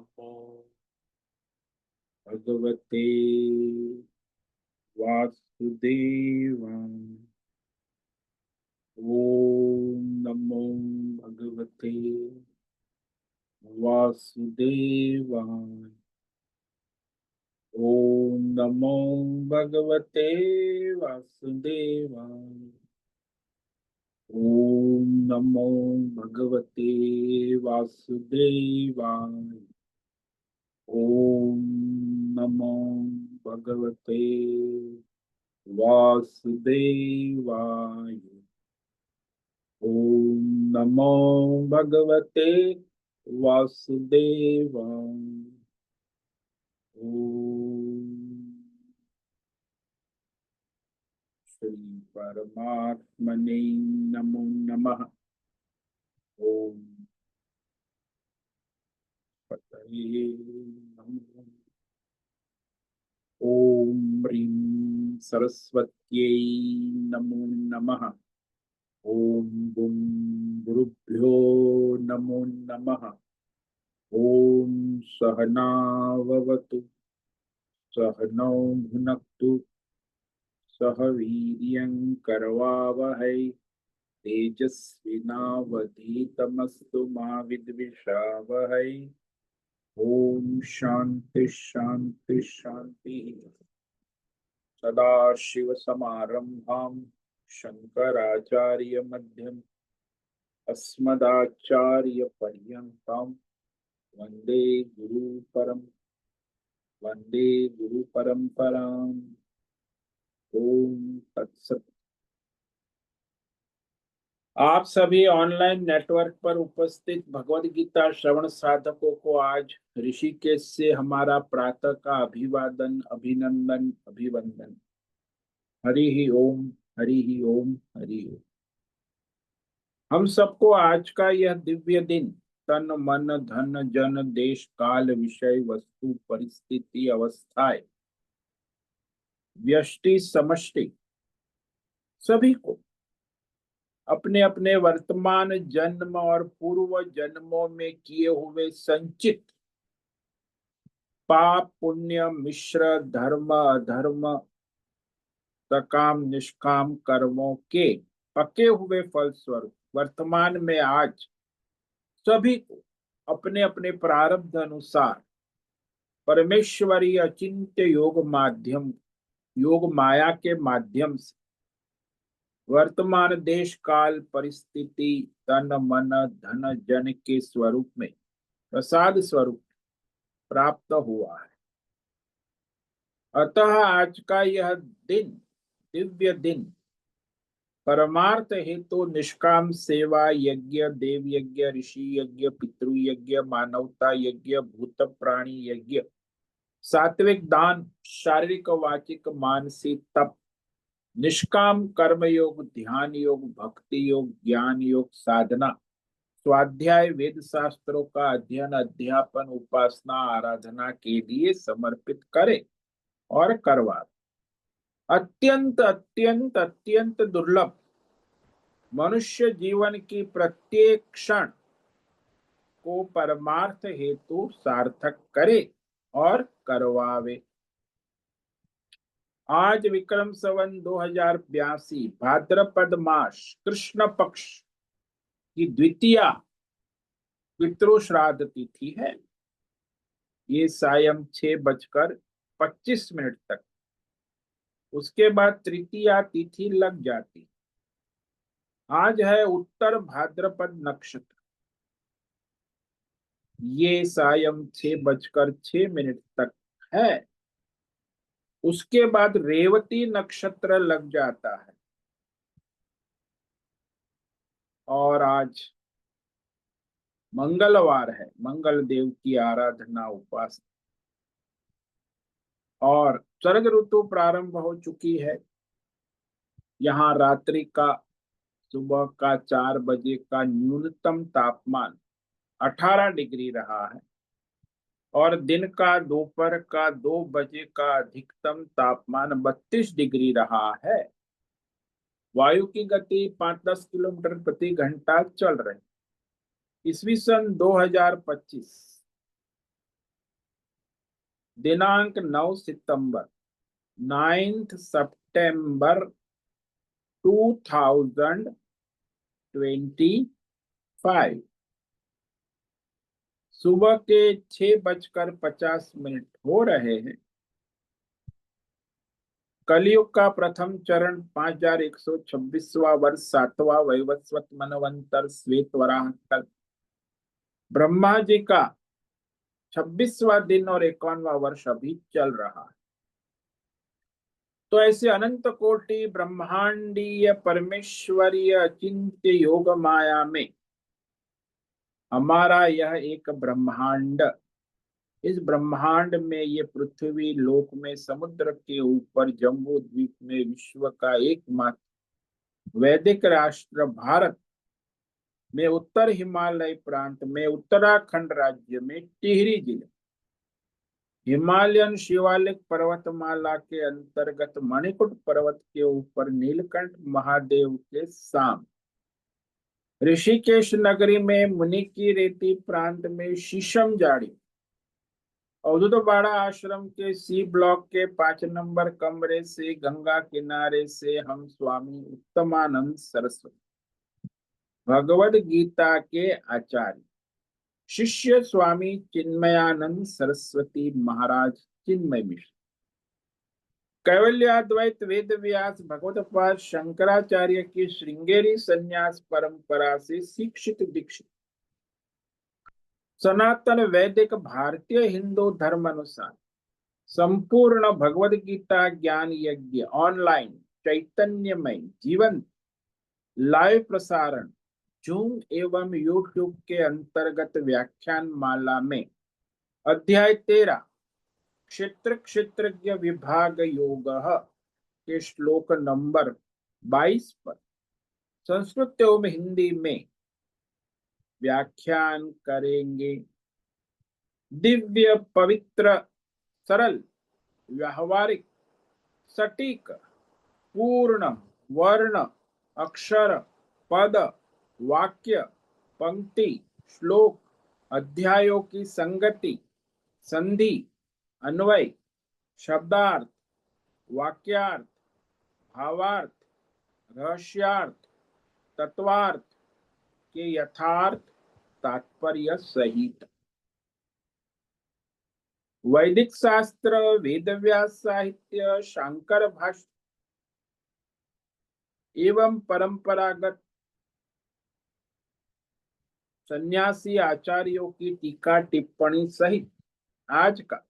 नमो भगवते वासुदेवाय। ओम नमो भगवते वासुदेवाय। ओम नमो भगवते वासुदेवाय। ओम नमो भगवते वासुदेवाय। ओम नमो भगवते वासुदेवाय। ओम नमो भगवते वासुदेवाय। ओम श्री परमात्मने नमो नमः। ओम पतये नमः। ओम ह्रीं सरस्वत्यै नमो नमः। ओम बुं गुरुभ्यो नमो नमः। ओम सहनाववतु सहनौ भुनक्तु सह वीर्यं करवावहै तेजस्विनावधीतमस्तु मा विद्विषावहै। ओम शांति शांति शांति। सदाशिव समारंभां शंकराचार्य मध्यम अस्मदाचार्य पर्यन्तां वंदे गुरु परंपराम्। ओम तत्सत। आप सभी ऑनलाइन नेटवर्क पर उपस्थित भगवद गीता श्रवण साधकों को आज ऋषिकेश से हमारा प्रातः का अभिवादन, अभिनंदन, अभिवंदन। हरि ही ओम, हरि ही ओम, हरि ओम। हम सबको आज का यह दिव्य दिन तन मन धन जन देश काल विषय वस्तु परिस्थिति अवस्थाएं व्यष्टि समष्टि सभी को अपने अपने वर्तमान जन्म और पूर्व जन्मों में किए हुए संचित पाप पुण्य मिश्र धर्म अधर्म सकाम निष्काम कर्मों के पके हुए फल स्वरूप वर्तमान में आज सभी को अपने अपने प्रारब्ध अनुसार परमेश्वरी अचिंत्य योग माया के माध्यम से वर्तमान देश काल परिस्थिति तन मन धन जन के स्वरूप में प्रसाद स्वरूप प्राप्त हुआ है। अतः आज का यह दिन दिव्य दिन परमार्थ हेतु निष्काम सेवा यज्ञ देव यज्ञ ऋषि यज्ञ पितृ यज्ञ मानवता यज्ञ भूत प्राणी यज्ञ सात्विक दान शारीरिक वाचिक मानसिक तप निष्काम कर्म योग ध्यान योग भक्ति योग ज्ञान योग साधना स्वाध्याय वेद शास्त्रों का अध्ययन अध्यापन उपासना आराधना के लिए समर्पित करे और करवा। अत्यंत अत्यंत अत्यंत दुर्लभ मनुष्य जीवन की प्रत्येक क्षण को परमार्थ हेतु सार्थक करे और करवावे। आज विक्रम संवत 2082 भाद्रपद मास कृष्ण पक्ष की द्वितीया पितृ श्राद्ध तिथि है। ये सायं 6:25 तक। उसके बाद तृतीया तिथि लग जाती। आज है उत्तर भाद्रपद नक्षत्र। ये सायं 6:06 तक है। उसके बाद रेवती नक्षत्र लग जाता है। और आज मंगलवार है, मंगल देव की आराधना उपासना। और शरद ऋतु प्रारंभ हो चुकी है। यहाँ रात्रि का सुबह का 4 बजे का न्यूनतम तापमान 18 डिग्री रहा है और दिन का दोपहर का 2 बजे का अधिकतम तापमान 32 डिग्री रहा है। वायु की गति 5-10 किलोमीटर प्रति घंटा चल रही। ईस्वी सन 2025 दिनांक 9 सितंबर, 9 सितंबर 2025, सुबह के 6:50 हो रहे हैं। कलयुग का प्रथम चरण 5126वां वर्ष, 7वां वैवस्वत मनवंतर श्वेत वराह कल्प, ब्रह्मा जी का 26वां दिन और 51वां वर्ष अभी चल रहा है। तो ऐसे अनंत कोटि ब्रह्मांडीय परमेश्वरीय अचिंत्य योग माया में हमारा यह एक ब्रह्मांड, इस ब्रह्मांड में ये पृथ्वी लोक में समुद्र के ऊपर जम्बू द्वीप में विश्व का एकमात्र वैदिक राष्ट्र भारत में उत्तर हिमालय प्रांत में उत्तराखंड राज्य में टिहरी जिले हिमालयन शिवालिक पर्वतमाला के अंतर्गत मणिकुट पर्वत के ऊपर नीलकंठ महादेव के साम ऋषिकेश नगरी में मुनि की रेती प्रांत में शीशम जाड़ी अवधूतवाड़ा आश्रम के सी ब्लॉक के 5 नंबर कमरे से गंगा किनारे से हम स्वामी उत्तमानंद सरस्वती भगवद गीता के आचार्य शिष्य स्वामी चिन्मयानंद सरस्वती महाराज चिन्मय मिश्र कैवल्याद्वैत वेद व्यास भगवतपाद शंकराचार्य की श्रृंगेरी संन्यास परंपरा से शिक्षित दीक्षित सनातन वैदिक भारतीय हिंदू धर्म अनुसार संपूर्ण भगवद गीता ज्ञान यज्ञ ऑनलाइन चैतन्यमय जीवन लाइव प्रसारण जूम एवं यूट्यूब के अंतर्गत व्याख्यान माला में अध्याय 13 क्षेत्र क्षेत्रज्ञ विभाग योग के श्लोक नंबर 22 पर संस्कृत एवं हिंदी में व्याख्यान करेंगे। दिव्य पवित्र सरल व्यावहारिक सटीक पूर्ण वर्ण अक्षर पद वाक्य पंक्ति श्लोक अध्यायों की संगति संधि अन्वय शब्दार्थ वाक्यार्थ भावार्थ रहस्यार्थ तत्वार्थ के यथार्थ तात्पर्य सहित वैदिक शास्त्र वेद व्यास साहित्य शांकर भाष्य एवं परंपरागत सन्यासी आचार्यों की टीका टिप्पणी सहित आज का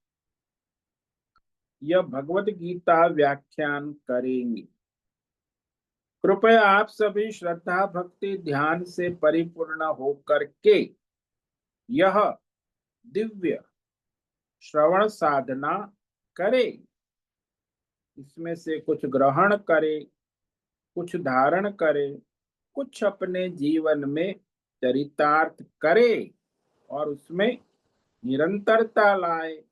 यह भगवत गीता व्याख्यान करेंगे। कृपया आप सभी श्रद्धा भक्ति ध्यान से परिपूर्ण होकर के यह दिव्य श्रवण साधना करें। इसमें से कुछ ग्रहण करें, कुछ धारण करें, कुछ अपने जीवन में चरितार्थ करें और उसमें निरंतरता लाए।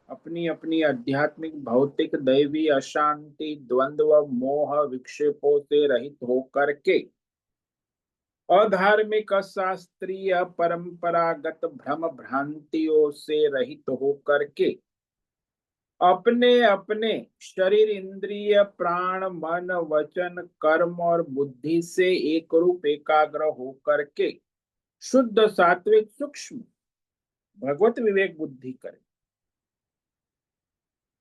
अपनी अपनी आध्यात्मिक भौतिक दैवी अशांति द्वंद्व मोह विक्षेपों से रहित होकर के अधार्मिक शास्त्रीय परंपरागत भ्रम भ्रांतियों से रहित होकर के अपने अपने शरीर इंद्रिय प्राण मन वचन कर्म और बुद्धि से एक रूप एकाग्र होकर के शुद्ध सात्विक सूक्ष्म भगवत विवेक बुद्धि करें।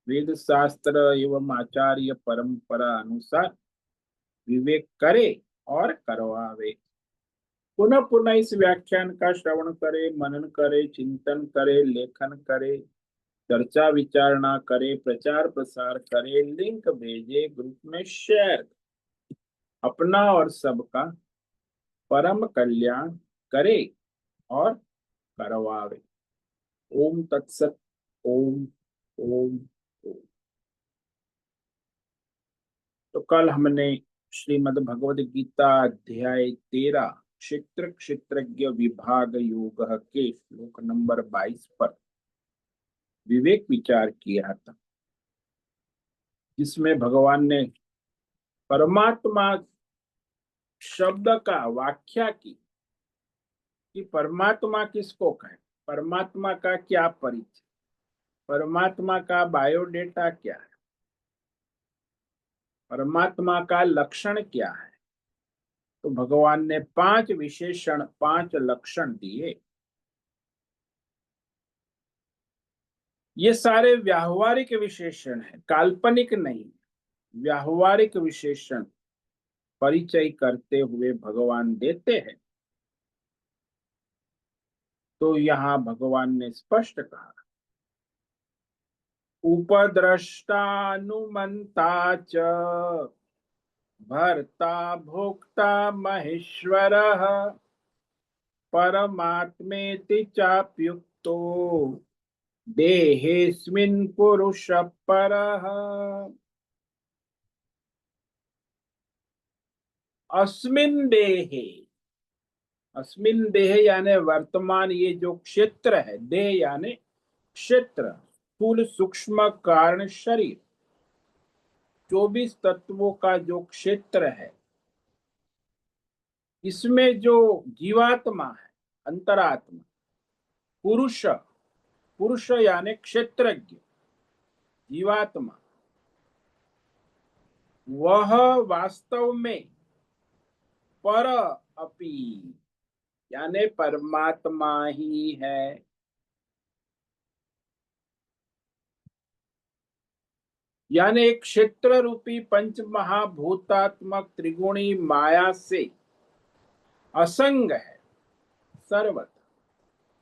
वेद शास्त्र एवं आचार्य परंपरा अनुसार विवेक करे और करवावे। पुनः पुनः इस व्याख्यान का श्रवण करे, मनन करे, चिंतन करे, लेखन करे, चर्चा विचारणा करे, प्रचार प्रसार करे, लिंक भेजे, ग्रुप में शेयर, अपना और सबका परम कल्याण करे और करवावे। ओम तत्सत। ओम ओम ओम। तो कल हमने श्रीमद् भगवद गीता अध्याय 13 क्षेत्र क्षेत्रज्ञ विभाग योग के श्लोक नंबर 22 पर विवेक विचार किया था, जिसमें भगवान ने परमात्मा शब्द का व्याख्या की कि परमात्मा किसको कहे, परमात्मा का क्या परिचय। परमात्मा का बायोडेटा क्या है, परमात्मा का लक्षण क्या है? तो भगवान ने 5 विशेषण 5 लक्षण दिए। ये सारे व्यावहारिक विशेषण हैं, काल्पनिक नहीं। व्यावहारिक विशेषण परिचय करते हुए भगवान देते हैं। तो यहाँ भगवान ने स्पष्ट कहा, उपद्रष्टानुमंता च भर्ता भोक्ता महेश्वरः परमात्मेति चाप्युक्तो देहेऽस्मिन् पुरुषः परः। अस्मिन् देहे, अस्मिन् देह यानी वर्तमान ये जो क्षेत्र है, देह यानी क्षेत्र, स्थूल सूक्ष्म कारण शरीर, 24 तत्वों का जो क्षेत्र है, इसमें जो जीवात्मा है, अंतरात्मा, पुरुष, पुरुष यानी क्षेत्रज्ञ, जीवात्मा, वह वास्तव में पर अपि यानी परमात्मा ही है। यानी एक क्षेत्र रूपी पंच महाभूतात्मक त्रिगुणी माया से असंग है सर्वत्र,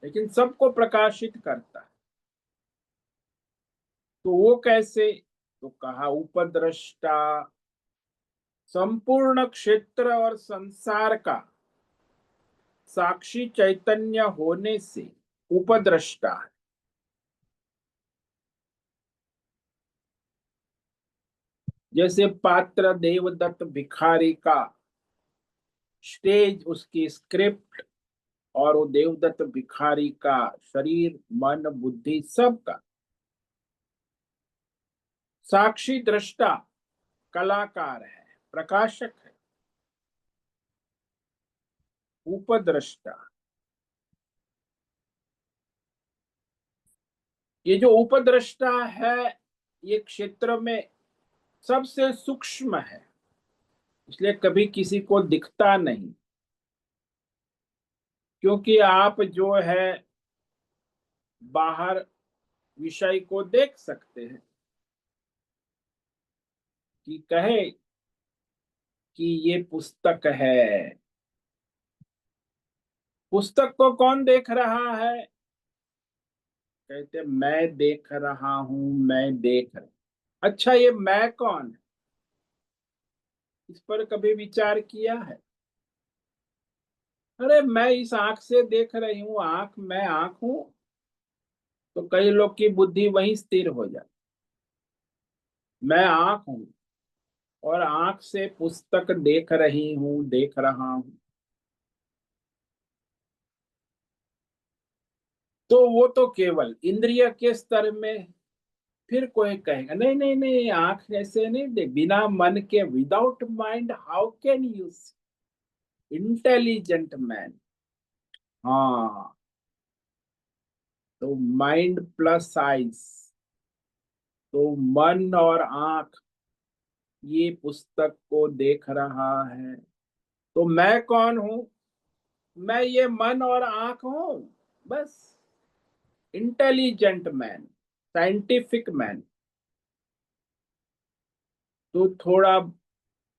लेकिन सबको प्रकाशित करता है। तो वो कैसे? तो कहा उपद्रष्टा, संपूर्ण क्षेत्र और संसार का साक्षी चैतन्य होने से उपद्रष्टा है। जैसे पात्र देवदत्त भिखारी का स्टेज, उसकी स्क्रिप्ट, और वो देवदत्त भिखारी का शरीर मन बुद्धि सबका साक्षी दृष्टा कलाकार है, प्रकाशक है, उपद्रष्टा। ये जो उपद्रष्टा है, ये क्षेत्र में सबसे सूक्ष्म है, इसलिए कभी किसी को दिखता नहीं। क्योंकि आप जो है बाहर विषय को देख सकते हैं, कि कहे कि ये पुस्तक है, पुस्तक को कौन देख रहा है? कहते मैं देख रहा हूं, मैं देख रहा। अच्छा, ये मैं कौन है? इस पर कभी विचार किया है? अरे मैं इस आंख से देख रही हूँ, आंख, मैं आंख हूं। तो कई लोग की बुद्धि वहीं स्थिर हो जाती। मैं आंख हूं और आंख से पुस्तक देख रही हूं, देख रहा हूं। तो वो तो केवल इंद्रिय के स्तर में। फिर कोई कहेगा नहीं नहीं नहीं, आंख ऐसे नहीं देख, बिना मन के, without mind how can you, intelligent man. हाँ, तो माइंड प्लस आइज, तो मन और आंख ये पुस्तक को देख रहा है। तो मैं कौन हूं? मैं ये मन और आंख हूं, बस। Intelligent man, scientific man. तो थोड़ा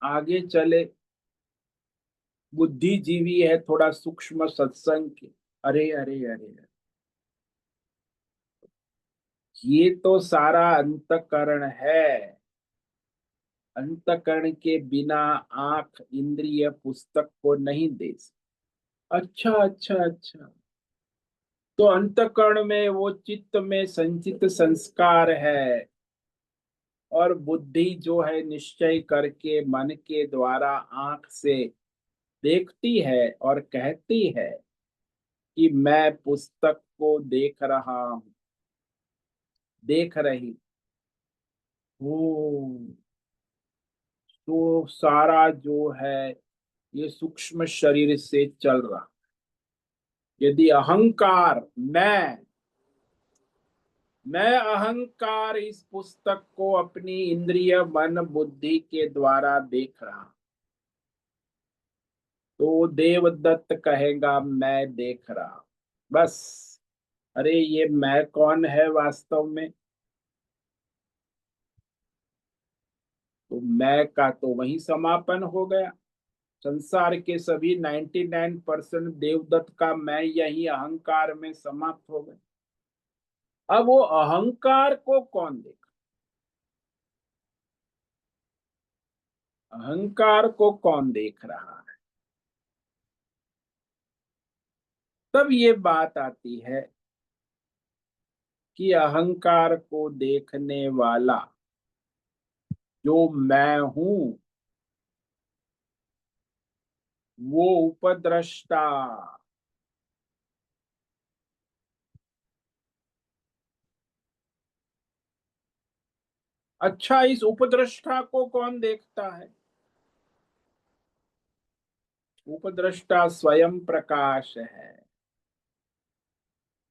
आगे चले, बुद्धिजीवी है, थोड़ा सूक्ष्म सत्संग के, अरे अरे अरे अरे, ये तो सारा अंतकरण है। अंतकरण के बिना आंख इंद्रिय पुस्तक को नहीं दे सकती। अच्छा अच्छा अच्छा। तो अंतकरण में वो चित्त में संचित संस्कार है, और बुद्धि जो है निश्चय करके मन के द्वारा आंख से देखती है और कहती है कि मैं पुस्तक को देख रहा हूं, देख रही। ओ, तो सारा जो है ये सूक्ष्म शरीर से चल रहा। यदि अहंकार, मैं, मैं अहंकार इस पुस्तक को अपनी इंद्रिय मन बुद्धि के द्वारा देख रहा हूं। तो देवदत्त कहेगा मैं देख रहा हूं। बस। अरे ये मैं कौन है वास्तव में? तो मैं का तो वही समापन हो गया। संसार के सभी 99% देवदत्त का मैं यही अहंकार में समाप्त हो गए। अब वो अहंकार को कौन देखा? अहंकार को कौन देख रहा है? तब ये बात आती है कि अहंकार को देखने वाला जो मैं हूं वो उपद्रष्टा। अच्छा, इस उपद्रष्टा को कौन देखता है? उपद्रष्टा स्वयं प्रकाश है।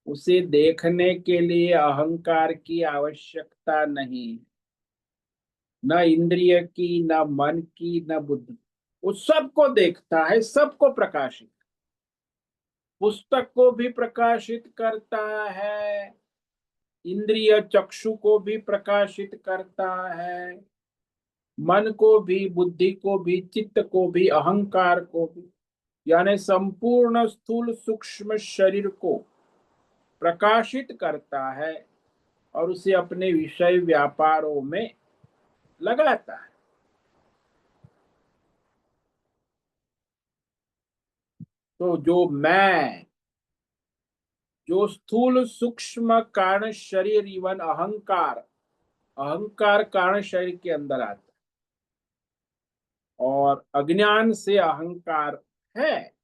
उसे देखने के लिए अहंकार की आवश्यकता नहीं। न इंद्रिय की, न मन की, न बुद्धि। वो सबको देखता है, सबको प्रकाशित। पुस्तक को भी प्रकाशित करता है, इंद्रिय चक्षु को भी प्रकाशित करता है, मन को भी, बुद्धि को भी, चित्त को भी, अहंकार को भी। यानी संपूर्ण स्थूल सूक्ष्म शरीर को प्रकाशित करता है और उसे अपने विषय व्यापारों में लगाता है। तो जो मैं, जो स्थूल सूक्ष्म कारण शरीर इवन अहंकार, अहंकार कारण शरीर के अंदर आता है और अज्ञान से अहंकार है,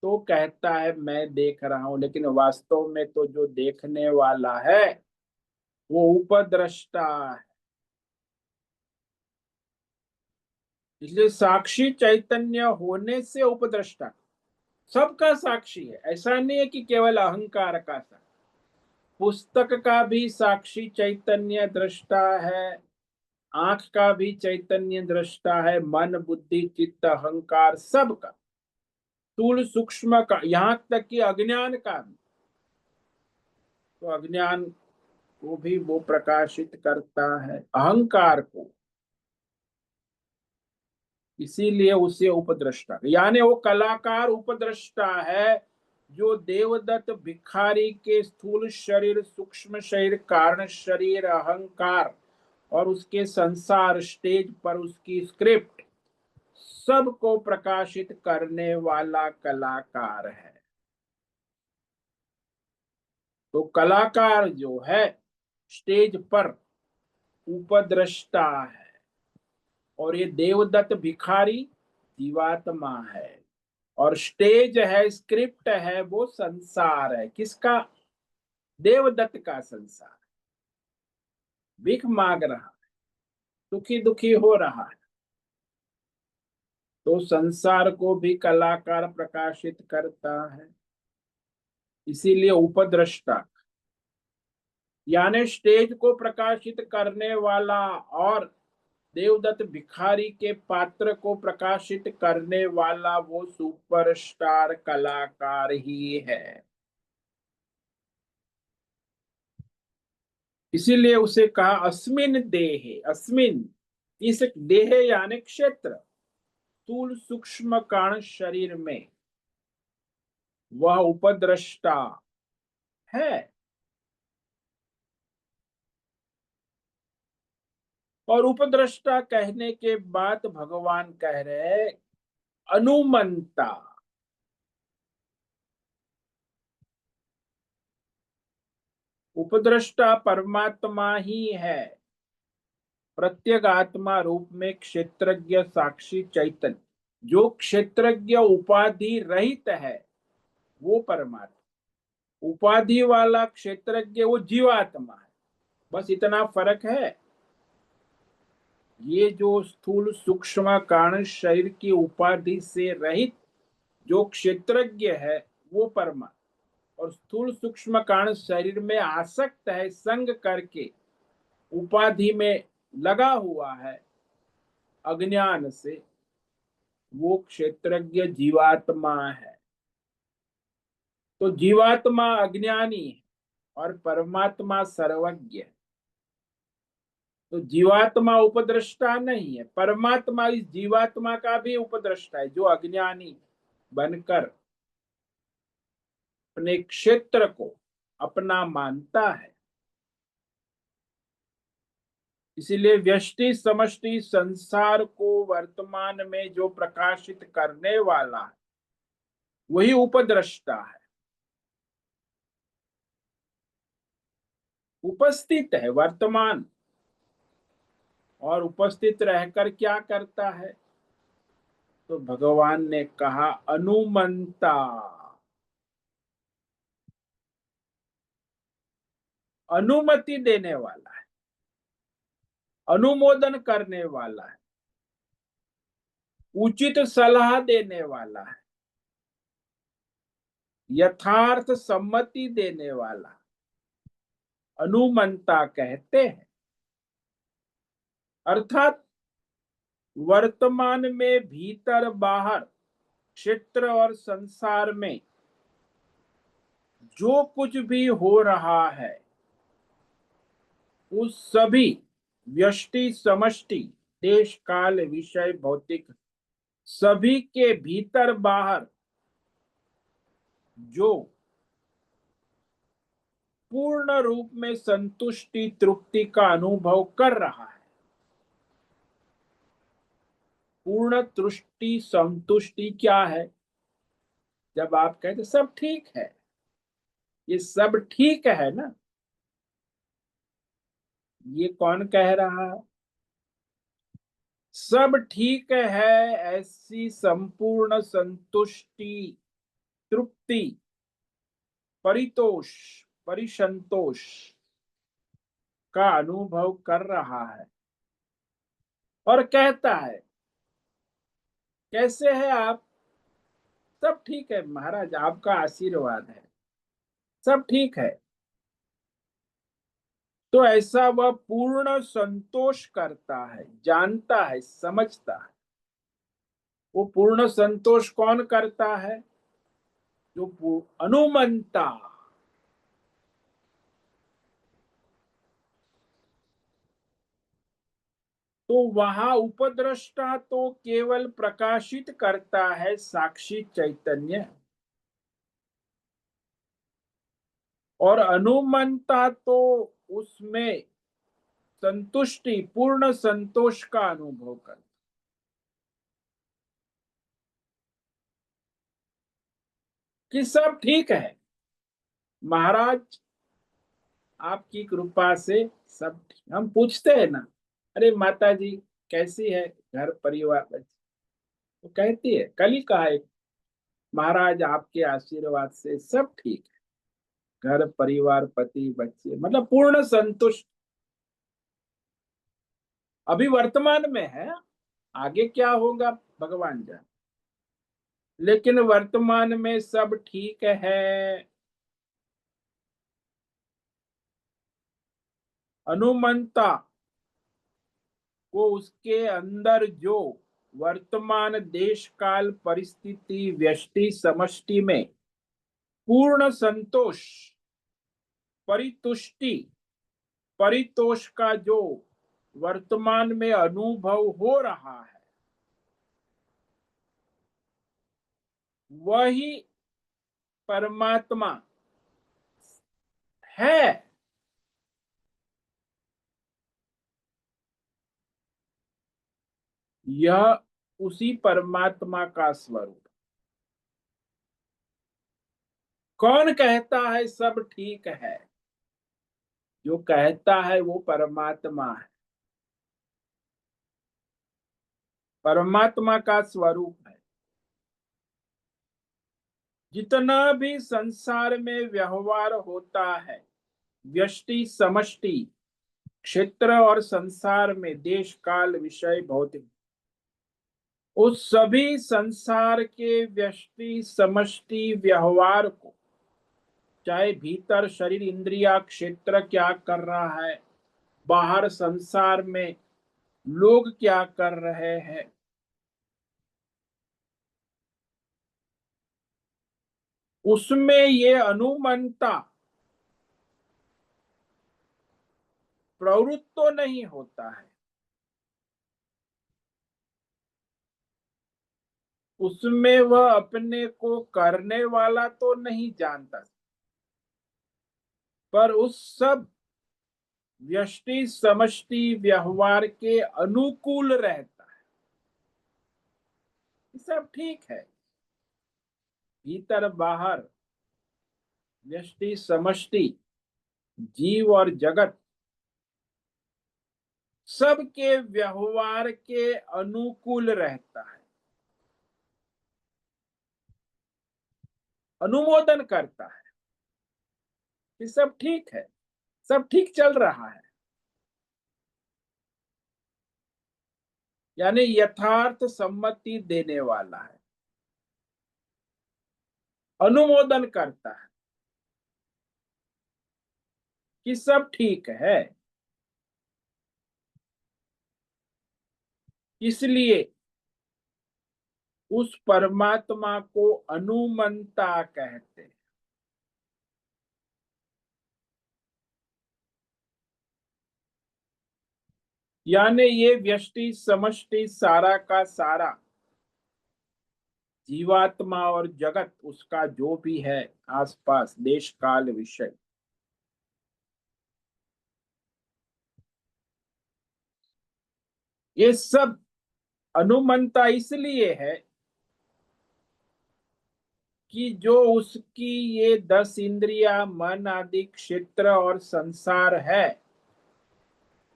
तो कहता है मैं देख रहा हूं। लेकिन वास्तव में तो जो देखने वाला है वो उपद्रष्टा है। इसलिए साक्षी चैतन्य होने से उपद्रष्टा सबका साक्षी है। ऐसा नहीं है कि केवल अहंकार का साक्षी। पुस्तक का भी साक्षी चैतन्य दृष्टा है, आंख का भी चैतन्य दृष्टा है, मन बुद्धि चित्त अहंकार सबका, स्थूल सूक्ष्म का, यहां तक कि अज्ञान का भी। तो अज्ञान को भी वो प्रकाशित करता है, अहंकार को। इसीलिए उसे उपद्रष्टा, यानी वो कलाकार उपद्रष्टा है। जो देवदत्त भिखारी के स्थूल शरीर, सूक्ष्म शरीर, कारण शरीर, अहंकार और उसके संसार स्टेज पर उसकी स्क्रिप्ट सबको प्रकाशित करने वाला कलाकार है। तो कलाकार जो है स्टेज पर उपद्रष्टा है और ये देवदत्त भिखारी जीवात्मा है। और स्टेज है, स्क्रिप्ट है, वो संसार है। किसका? देवदत्त का संसार। भीख मांग रहा है, दुखी दुखी हो रहा है। तो संसार को भी कलाकार प्रकाशित करता है। इसीलिए उपद्रष्टा, यानी स्टेज को प्रकाशित करने वाला और देवदत्त भिखारी के पात्र को प्रकाशित करने वाला वो सुपरस्टार कलाकार ही है। इसीलिए उसे कहा अस्मिन देहे, अस्मिन, इस देह यानी क्षेत्र, स्थूल सूक्ष्म कारण शरीर में वह उपद्रष्टा है। और उपद्रष्टा कहने के बाद भगवान कह रहे अनुमंता। उपद्रष्टा परमात्मा ही है, प्रत्येक आत्मा रूप में क्षेत्रज्ञ साक्षी चैतन्य। जो क्षेत्रज्ञ उपाधि रहित है वो परमात्मा, उपाधि वाला क्षेत्रज्ञ वो जीवात्मा है। बस इतना फर्क है। ये जो स्थूल सूक्ष्म कारण शरीर की उपाधि से रहित जो क्षेत्रज्ञ है वो परमात्मा, और स्थूल सूक्ष्म कारण शरीर में आसक्त है, संग करके उपाधि में लगा हुआ है अज्ञान से, वो क्षेत्रज्ञ जीवात्मा है। तो जीवात्मा अज्ञानी है और परमात्मा सर्वज्ञ है। तो जीवात्मा उपद्रष्टा नहीं है, परमात्मा इस जीवात्मा का भी उपद्रष्टा है, जो अज्ञानी बनकर अपने क्षेत्र को अपना मानता है। इसीलिए व्यष्टि समष्टि संसार को वर्तमान में जो प्रकाशित करने वाला है वही उपद्रष्टा है, उपस्थित है वर्तमान, और उपस्थित रहकर क्या करता है? तो भगवान ने कहा अनुमंता, अनुमति देने वाला है, अनुमोदन करने वाला है, उचित सलाह देने वाला है, यथार्थ सम्मति देने वाला, अनुमंता कहते हैं। अर्थात वर्तमान में भीतर बाहर क्षेत्र और संसार में जो कुछ भी हो रहा है उस सभी व्यष्टि समष्टि देश काल विषय भौतिक सभी के भीतर बाहर जो पूर्ण रूप में संतुष्टि तृप्ति का अनुभव कर रहा है, पूर्ण तुष्टि संतुष्टि क्या है? जब आप कहते सब ठीक है, ये सब ठीक है ना, ये कौन कह रहा है? सब ठीक है, ऐसी संपूर्ण संतुष्टि तृप्ति परितोष परिसंतोष का अनुभव कर रहा है और कहता है कैसे है आप? सब ठीक है महाराज, आपका आशीर्वाद है, सब ठीक है। तो ऐसा वह पूर्ण संतोष करता है, जानता है, समझता है। वो पूर्ण संतोष कौन करता है? जो अनुमंता, तो वहां उपद्रष्टा तो केवल प्रकाशित करता है साक्षी चैतन्य, और अनुमंता तो उसमें संतुष्टि पूर्ण संतोष का अनुभव करता। कि सब ठीक है महाराज, आपकी कृपा से सब ठीक। हम पूछते हैं ना, अरे माता जी कैसी है, घर परिवार बच्चे? तो कहती है, कल ही कहा है, महाराज आपके आशीर्वाद से सब ठीक है, घर परिवार पति बच्चे, मतलब पूर्ण संतुष्ट। अभी वर्तमान में है, आगे क्या होगा भगवान जाने, लेकिन वर्तमान में सब ठीक है। अनुमंता को उसके अंदर जो वर्तमान देश काल परिस्थिति व्यष्टि समष्टि में पूर्ण संतोष परितुष्टि परितोष का जो वर्तमान में अनुभव हो रहा है, वही परमात्मा है। यह उसी परमात्मा का स्वरूप। कौन कहता है सब ठीक है? जो कहता है वो परमात्मा है, परमात्मा का स्वरूप है। जितना भी संसार में व्यवहार होता है व्यष्टि समष्टि क्षेत्र और संसार में देश काल विषय भौतिक, उस सभी संसार के व्यष्टि समष्टि व्यवहार को चाहे भीतर शरीर इंद्रिया क्षेत्र क्या कर रहा है, बाहर संसार में लोग क्या कर रहे हैं, उसमें ये अनुमंता प्रवृत्त तो नहीं होता है, उसमें वह अपने को करने वाला तो नहीं जानता, पर उस सब व्यष्टि समष्टि व्यवहार के अनुकूल रहता है। ये सब ठीक है, भीतर बाहर व्यष्टि समष्टि जीव और जगत सबके व्यवहार के अनुकूल रहता है, अनुमोदन करता है कि सब ठीक है, सब ठीक चल रहा है, यानी यथार्थ सम्मति देने वाला है, अनुमोदन करता है कि सब ठीक है। इसलिए उस परमात्मा को अनुमंता कहते हैं। यानी ये व्यष्टि समष्टि सारा का सारा जीवात्मा और जगत उसका जो भी है आसपास देश काल विषय, ये सब अनुमंता इसलिए है कि जो उसकी ये 10 इंद्रिया मन आदि क्षेत्र और संसार है,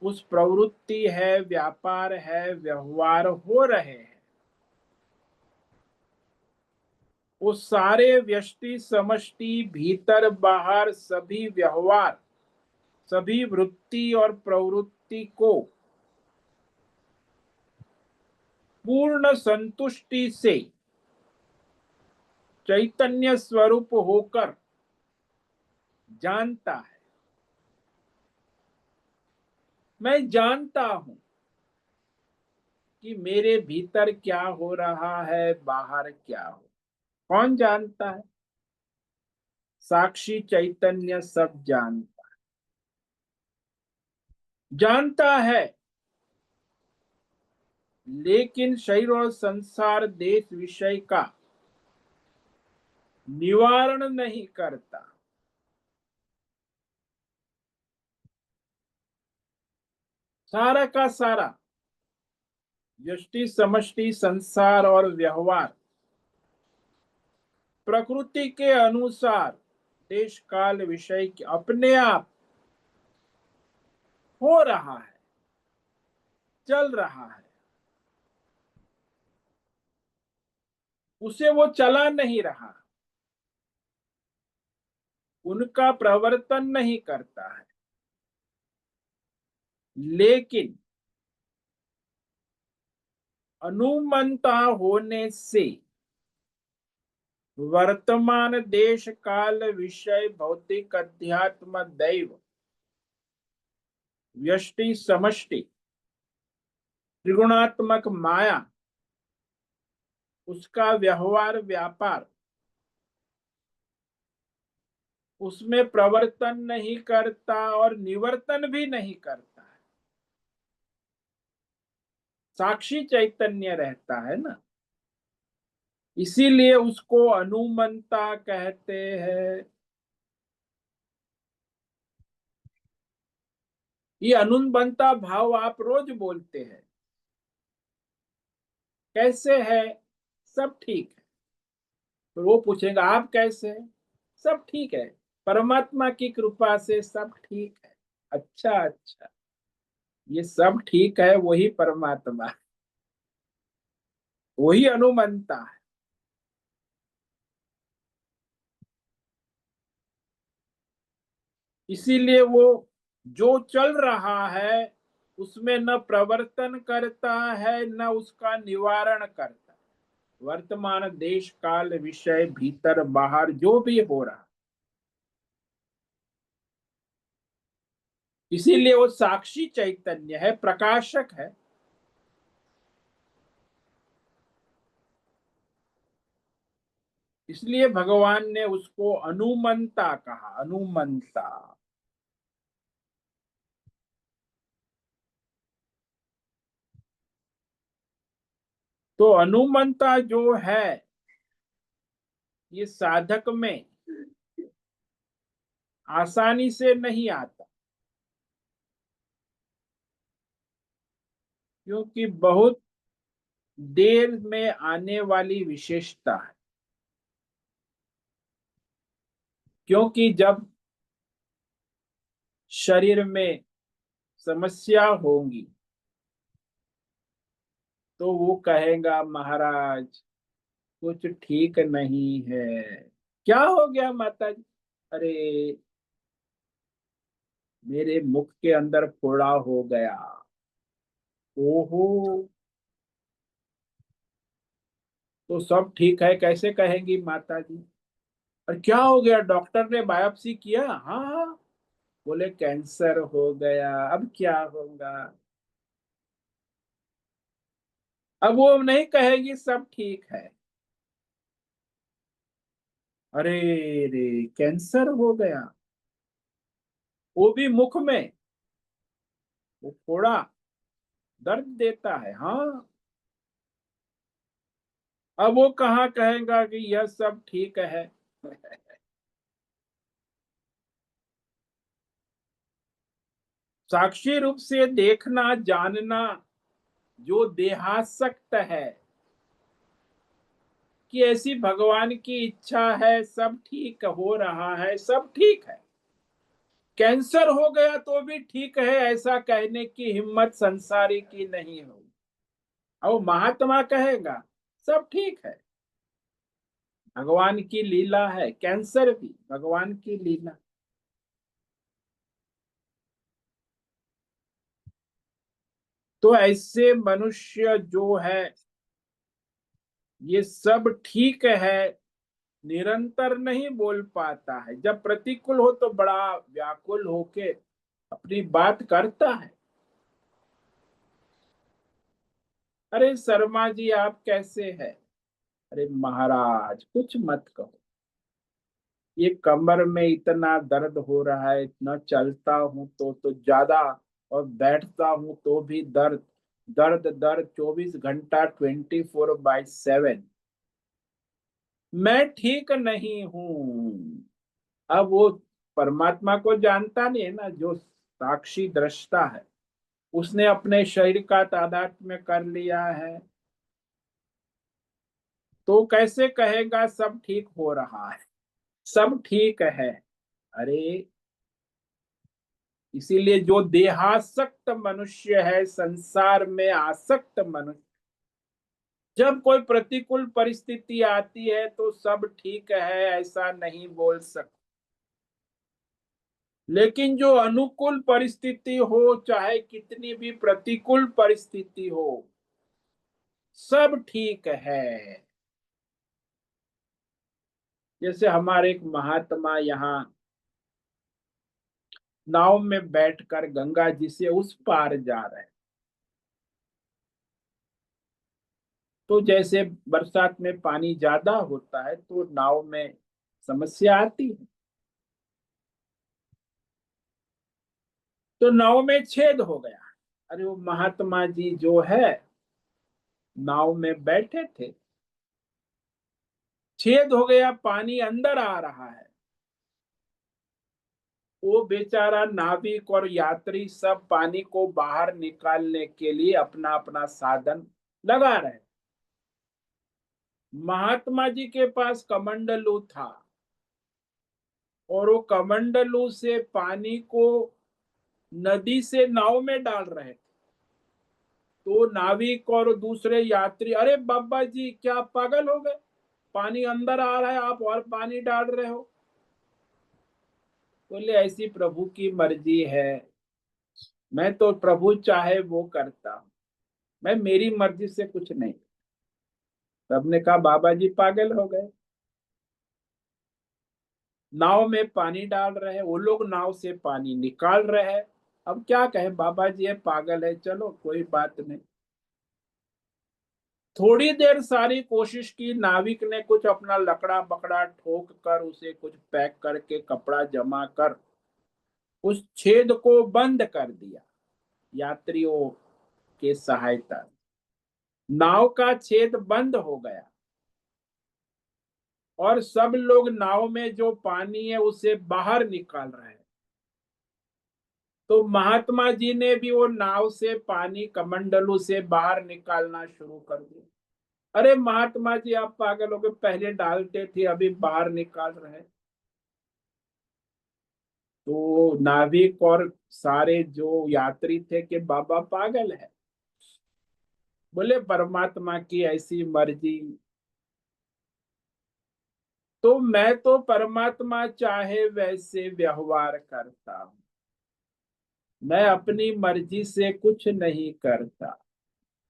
उस प्रवृत्ति है, व्यापार है, व्यवहार हो रहे हैं, वो सारे व्यष्टि समष्टि भीतर बाहर सभी व्यवहार, सभी वृत्ति और प्रवृत्ति को पूर्ण संतुष्टि से चैतन्य स्वरूप होकर जानता है। मैं जानता हूं कि मेरे भीतर क्या हो रहा है, बाहर क्या हो, कौन जानता है? साक्षी चैतन्य सब जानता है, लेकिन शरीर और संसार देश विषय का निवारण नहीं करता। सारा का सारा व्यष्टि समष्टि संसार और व्यवहार प्रकृति के अनुसार देश काल विषय के अपने आप हो रहा है, चल रहा है, उसे वो चला नहीं रहा, उनका प्रवर्तन नहीं करता है, लेकिन अनुमंता होने से वर्तमान देश काल विषय भौतिक अध्यात्म दैव व्यष्टि समष्टि त्रिगुणात्मक माया उसका व्यवहार व्यापार उसमें प्रवर्तन नहीं करता और निवर्तन भी नहीं करता है, साक्षी चैतन्य रहता है ना, इसीलिए उसको अनुमंता कहते हैं। ये अनुमंता भाव आप रोज बोलते हैं, कैसे है? सब ठीक है। तो वो पूछेगा आप कैसे हैं? सब ठीक है, परमात्मा की कृपा से सब ठीक है। अच्छा अच्छा, ये सब ठीक है, वही परमात्मा, वही अनुमंता है। इसीलिए वो जो चल रहा है उसमें न प्रवर्तन करता है न उसका निवारण करता है। वर्तमान देश काल विषय भीतर बाहर जो भी हो रहा इसीलिए वो साक्षी चैतन्य है, प्रकाशक है। इसलिए भगवान ने उसको अनुमंता कहा, अनुमंता। तो अनुमंता जो है, ये साधक में आसानी से नहीं आता, क्योंकि बहुत देर में आने वाली विशेषता है। क्योंकि जब शरीर में समस्या होगी तो वो कहेगा महाराज कुछ ठीक नहीं है। क्या हो गया माता जी? अरे मेरे मुख के अंदर फोड़ा हो गया। ओहो, तो सब ठीक है कैसे कहेंगी माता जी? और क्या हो गया, डॉक्टर ने बायोप्सी किया? हाँ हाँ। बोले कैंसर हो गया, अब क्या होगा? अब वो नहीं कहेगी सब ठीक है। अरे रे, कैंसर हो गया, वो भी मुख में, वो थोड़ा दर्द देता है, हाँ। अब वो कहाँ कहेगा कि यह सब ठीक है? साक्षी रूप से देखना जानना जो देहासक्त है कि ऐसी भगवान की इच्छा है, सब ठीक हो रहा है, सब ठीक है। कैंसर हो गया तो भी ठीक है, ऐसा कहने की हिम्मत संसारी की नहीं होगी। और महात्मा कहेगा सब ठीक है, भगवान की लीला है, कैंसर भी भगवान की लीला। तो ऐसे मनुष्य जो है, ये सब ठीक है निरंतर नहीं बोल पाता है। जब प्रतिकूल हो तो बड़ा व्याकुल होके अपनी बात करता है। अरे शर्मा जी आप कैसे हैं? अरे महाराज कुछ मत कहो, ये कमर में इतना दर्द हो रहा है, इतना चलता हूं तो ज्यादा, और बैठता हूं तो भी दर्द, दर्द दर्द 24 घंटा 24/7। मैं ठीक नहीं हूं। अब वो परमात्मा को जानता नहीं है ना, जो साक्षी दृष्टा है, उसने अपने शरीर का तादात्म्य कर लिया है, तो कैसे कहेगा सब ठीक हो रहा है, सब ठीक है? अरे इसीलिए जो देहासक्त मनुष्य है, संसार में आसक्त मनुष्य, जब कोई प्रतिकूल परिस्थिति आती है तो सब ठीक है ऐसा नहीं बोल सकता। लेकिन जो अनुकूल परिस्थिति हो, चाहे कितनी भी प्रतिकूल परिस्थिति हो, सब ठीक है। जैसे हमारे एक महात्मा यहाँ नाव में बैठकर गंगा जी से उस पार जा रहे हैं। तो जैसे बरसात में पानी ज्यादा होता है तो नाव में समस्या आती है। तो नाव में छेद हो गया। अरे वो महात्मा जी जो है नाव में बैठे थे, छेद हो गया, पानी अंदर आ रहा है। वो बेचारा नाविक और यात्री सब पानी को बाहर निकालने के लिए अपना अपना साधन लगा रहे। महात्मा जी के पास कमंडलू था, और वो कमंडलू से पानी को नदी से नाव में डाल रहे थे। तो नाविक और दूसरे यात्री, अरे बाबा जी क्या पागल हो गए, पानी अंदर आ रहा है आप और पानी डाल रहे हो? बोले ऐसी प्रभु की मर्जी है, मैं तो प्रभु चाहे वो करता हूं, मैं मेरी मर्जी से कुछ नहीं। सबने कहा बाबा जी पागल हो गए, नाव में पानी डाल रहे हैं, वो लोग नाव से पानी निकाल रहे हैं, अब क्या कहे, बाबा जी ये पागल है, चलो कोई बात नहीं। थोड़ी देर सारी कोशिश की, नाविक ने कुछ अपना लकड़ा बकड़ा ठोक कर उसे कुछ पैक करके कपड़ा जमा कर उस छेद को बंद कर दिया यात्रियों के सहायता से। नाव का छेद बंद हो गया और सब लोग नाव में जो पानी है उसे बाहर निकाल रहे हैं। तो महात्मा जी ने भी वो नाव से पानी कमंडलू से बाहर निकालना शुरू कर दिया। अरे महात्मा जी आप पागल हो गए, पहले डालते थे अभी बाहर निकाल रहे हैं। तो नाविक और सारे जो यात्री थे कि बाबा पागल है। बोले परमात्मा की ऐसी मर्जी। तो मैं तो परमात्मा चाहे वैसे व्यवहार करता हूं, मैं अपनी मर्जी से कुछ नहीं करता।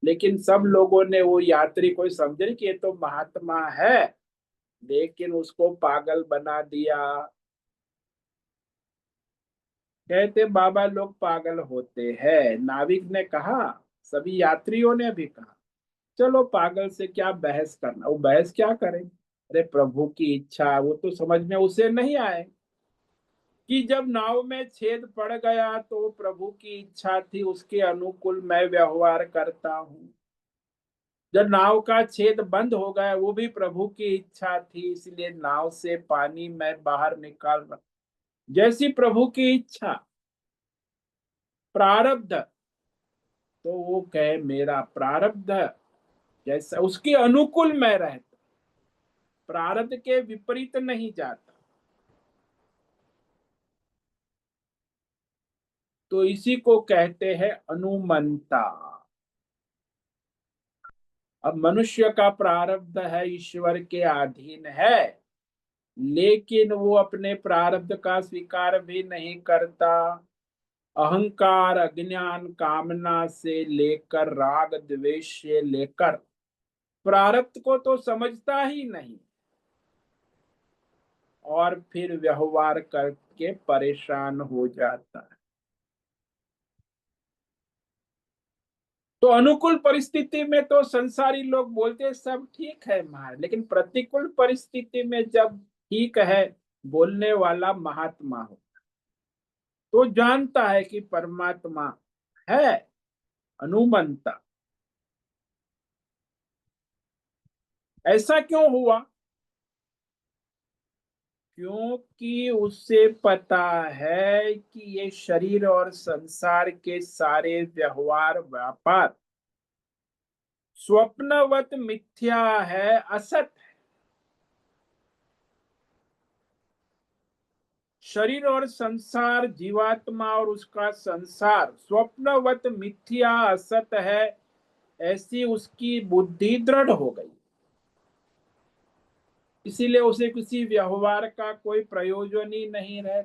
लेकिन सब लोगों ने, वो यात्री कोई समझे कि ये तो महात्मा है, लेकिन उसको पागल बना दिया। कहते बाबा लोग पागल होते हैं। नाविक ने कहा, सभी यात्रियों ने भी कहा, चलो पागल से क्या बहस करना, वो बहस क्या करे। अरे प्रभु की इच्छा, वो तो समझ में उसे नहीं आए कि जब नाव में छेद पड़ गया तो प्रभु की इच्छा थी, उसके अनुकूल मैं व्यवहार करता हूँ। जब नाव का छेद बंद हो गया, वो भी प्रभु की इच्छा थी, इसलिए नाव से पानी मैं बाहर निकाल रहा। जैसी प्रभु की इच्छा, प्रारब्ध, तो वो कहे मेरा प्रारब्ध जैसा उसके अनुकूल मैं रहता, प्रारब्ध के विपरीत नहीं जाता। तो इसी को कहते हैं अनुमंता। अब मनुष्य का प्रारब्ध है, ईश्वर के अधीन है, लेकिन वो अपने प्रारब्ध का स्वीकार भी नहीं करता। अहंकार, अज्ञान, कामना से लेकर राग द्वेष से लेकर प्रारब्ध को तो समझता ही नहीं, और फिर व्यवहार करके परेशान हो जाता है। तो अनुकूल परिस्थिति में तो संसारी लोग बोलते हैं सब ठीक है महाराज, लेकिन प्रतिकूल परिस्थिति में जब ठीक है बोलने वाला महात्मा हो, तो जानता है कि परमात्मा है, अनुमंता। ऐसा क्यों हुआ? क्योंकि उसे पता है कि ये शरीर और संसार के सारे व्यवहार व्यापार स्वप्नवत मिथ्या है, असत। शरीर और संसार, जीवात्मा और उसका संसार स्वप्नवत मिथ्या असत है, ऐसी उसकी बुद्धि दृढ़ हो गई। इसीलिए उसे किसी व्यवहार का कोई प्रयोजन ही नहीं रहे,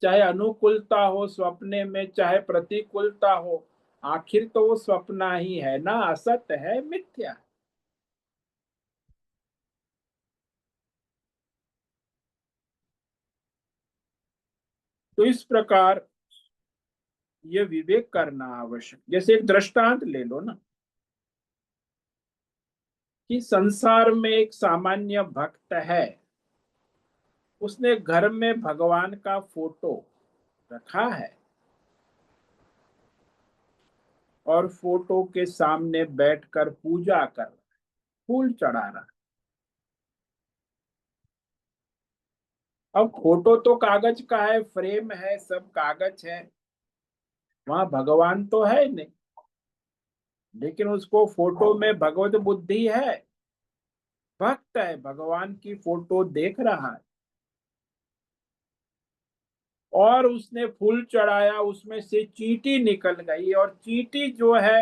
चाहे अनुकूलता हो स्वप्ने में, चाहे प्रतिकूलता हो, आखिर तो वो स्वप्न ही है ना, असत है, मिथ्या। तो इस प्रकार ये विवेक करना आवश्यक। जैसे एक दृष्टांत ले लो ना, कि संसार में एक सामान्य भक्त है, उसने घर में भगवान का फोटो रखा है और फोटो के सामने बैठकर पूजा कर रहा है, फूल चढ़ा रहा है। अब फोटो तो कागज का है, फ्रेम है, सब कागज है, वहां भगवान तो है नहीं, लेकिन उसको फोटो में भगवत बुद्धि है, भक्त है, भगवान की फोटो देख रहा है। और उसने फूल चढ़ाया, उसमें से चींटी निकल गई और चींटी जो है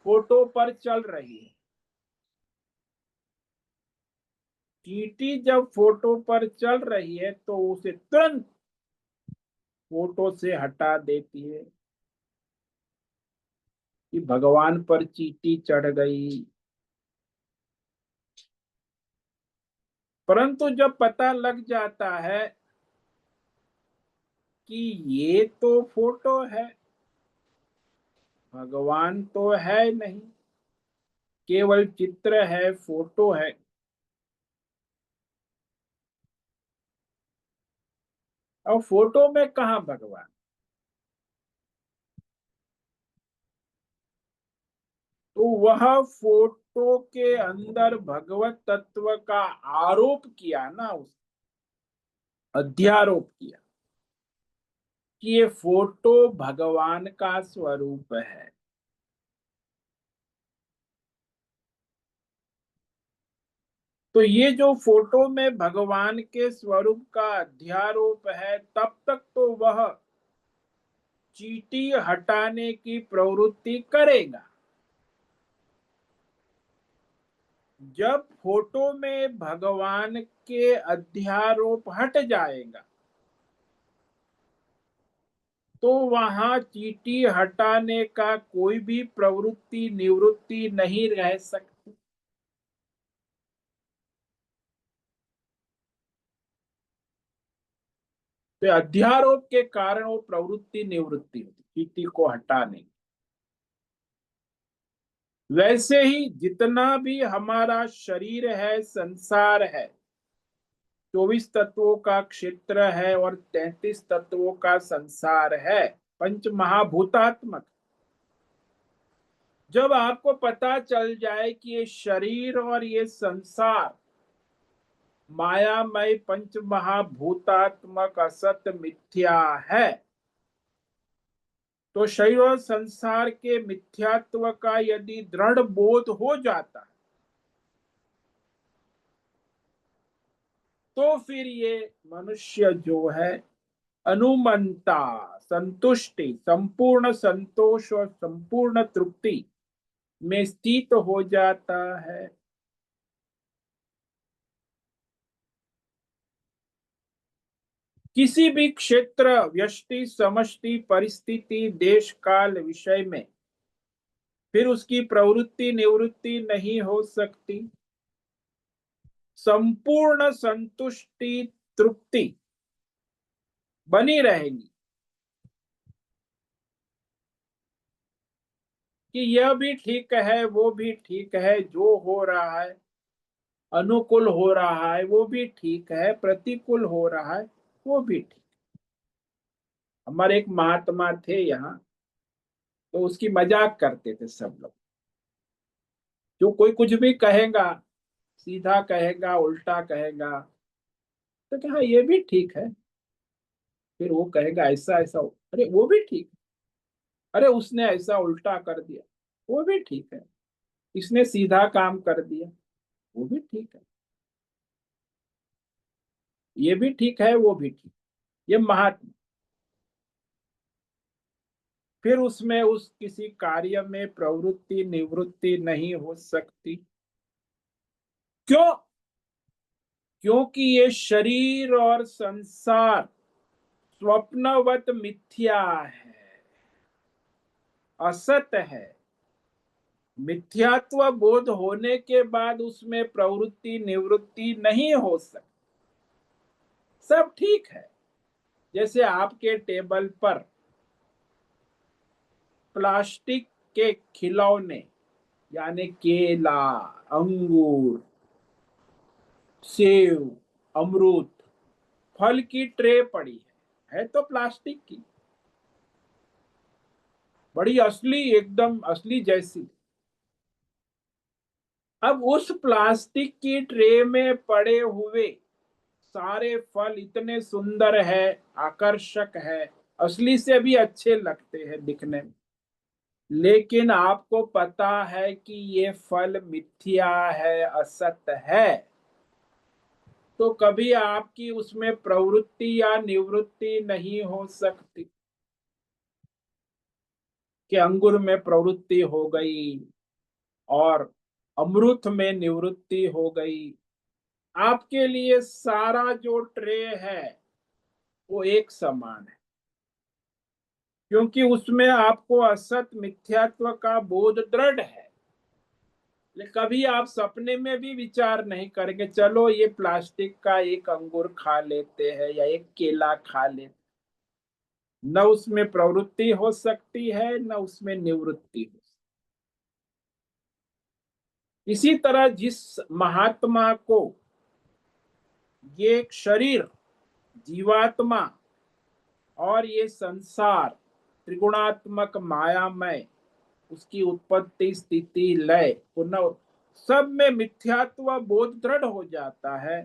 फोटो पर चल रही है। चींटी जब फोटो पर चल रही है तो उसे तुरंत फोटो से हटा देती है कि भगवान पर चींटी चढ़ गई। परंतु जब पता लग जाता है कि ये तो फोटो है, भगवान तो है नहीं, केवल चित्र है, फोटो है। और फोटो में कहाँ भगवान? तो वह फोटो के अंदर भगवत तत्व का आरोप किया ना, उस अध्यारोप किया कि ये फोटो भगवान का स्वरूप है। तो ये जो फोटो में भगवान के स्वरूप का अध्यारोप है, तब तक तो वह चींटी हटाने की प्रवृत्ति करेगा। जब फोटो में भगवान के अध्यारोप हट जाएगा, तो वहां चींटी हटाने का कोई भी प्रवृत्ति निवृत्ति नहीं रह सकती। तो अध्यारोप के कारण वो प्रवृत्ति निवृत्ति होती, चींटी को हटाने। वैसे ही जितना भी हमारा शरीर है, संसार है, 24 तत्वों का क्षेत्र है और 33 तत्वों का संसार है, पंच महाभूतात्मक। जब आपको पता चल जाए कि ये शरीर और ये संसार मायामय पंच महाभूतात्मक असत मिथ्या है, तो शरीर और संसार के मिथ्यात्व का यदि दृढ़ बोध हो जाता है, तो फिर ये मनुष्य जो है अनुमंता, संतुष्टि, संपूर्ण संतोष और संपूर्ण तृप्ति में स्थित हो जाता है। किसी भी क्षेत्र, व्यष्टि, समष्टि, परिस्थिति, देश, काल, विषय में फिर उसकी प्रवृत्ति निवृत्ति नहीं हो सकती। संपूर्ण संतुष्टि, तृप्ति बनी रहेगी कि यह भी ठीक है, वो भी ठीक है, जो हो रहा है अनुकूल हो रहा है वो भी ठीक है, प्रतिकूल हो रहा है वो भी ठीक। हमारे एक महात्मा थे यहाँ, तो उसकी मजाक करते थे सब लोग। जो कोई कुछ भी कहेगा, सीधा कहेगा, उल्टा कहेगा, तो क्या ये भी ठीक है। फिर वो कहेगा ऐसा ऐसा, अरे वो भी ठीक, अरे उसने ऐसा उल्टा कर दिया, वो भी ठीक है, इसने सीधा काम कर दिया, वो भी ठीक है, ये भी ठीक है, वो भी ठीक। ये महात्मा। फिर उसमें उस किसी कार्य में प्रवृत्ति निवृत्ति नहीं हो सकती। क्यों? क्योंकि ये शरीर और संसार स्वप्नवत मिथ्या है, असत है। मिथ्यात्व बोध होने के बाद उसमें प्रवृत्ति निवृत्ति नहीं हो सकती, सब ठीक है। जैसे आपके टेबल पर प्लास्टिक के खिलौने, यानी केला, अंगूर, सेव, अमरूद, फल की ट्रे पड़ी है तो प्लास्टिक की, बड़ी असली, एकदम असली जैसी। अब उस प्लास्टिक की ट्रे में पड़े हुए सारे फल इतने सुंदर है, आकर्षक है, असली से भी अच्छे लगते हैं दिखने में, लेकिन आपको पता है कि ये फल मिथ्या है, असत है। तो कभी आपकी उसमें प्रवृत्ति या निवृत्ति नहीं हो सकती कि अंगूर में प्रवृत्ति हो गई और अमृत में निवृत्ति हो गई। आपके लिए सारा जो ट्रे है वो एक समान है, क्योंकि उसमें आपको असत मिथ्यात्व का बोध दृढ़ है। लेकिन कभी आप सपने में भी विचार नहीं करेंगे चलो ये प्लास्टिक का एक अंगूर खा लेते हैं या एक केला खा लेते, न उसमें प्रवृत्ति हो सकती है न उसमें निवृत्ति हो सकती। इसी तरह जिस महात्मा को ये शरीर, जीवात्मा और ये संसार त्रिगुणात्मक मायामय, उसकी उत्पत्ति स्थिति लय पुनः सब में मिथ्यात्व बोध दृढ़ हो जाता है,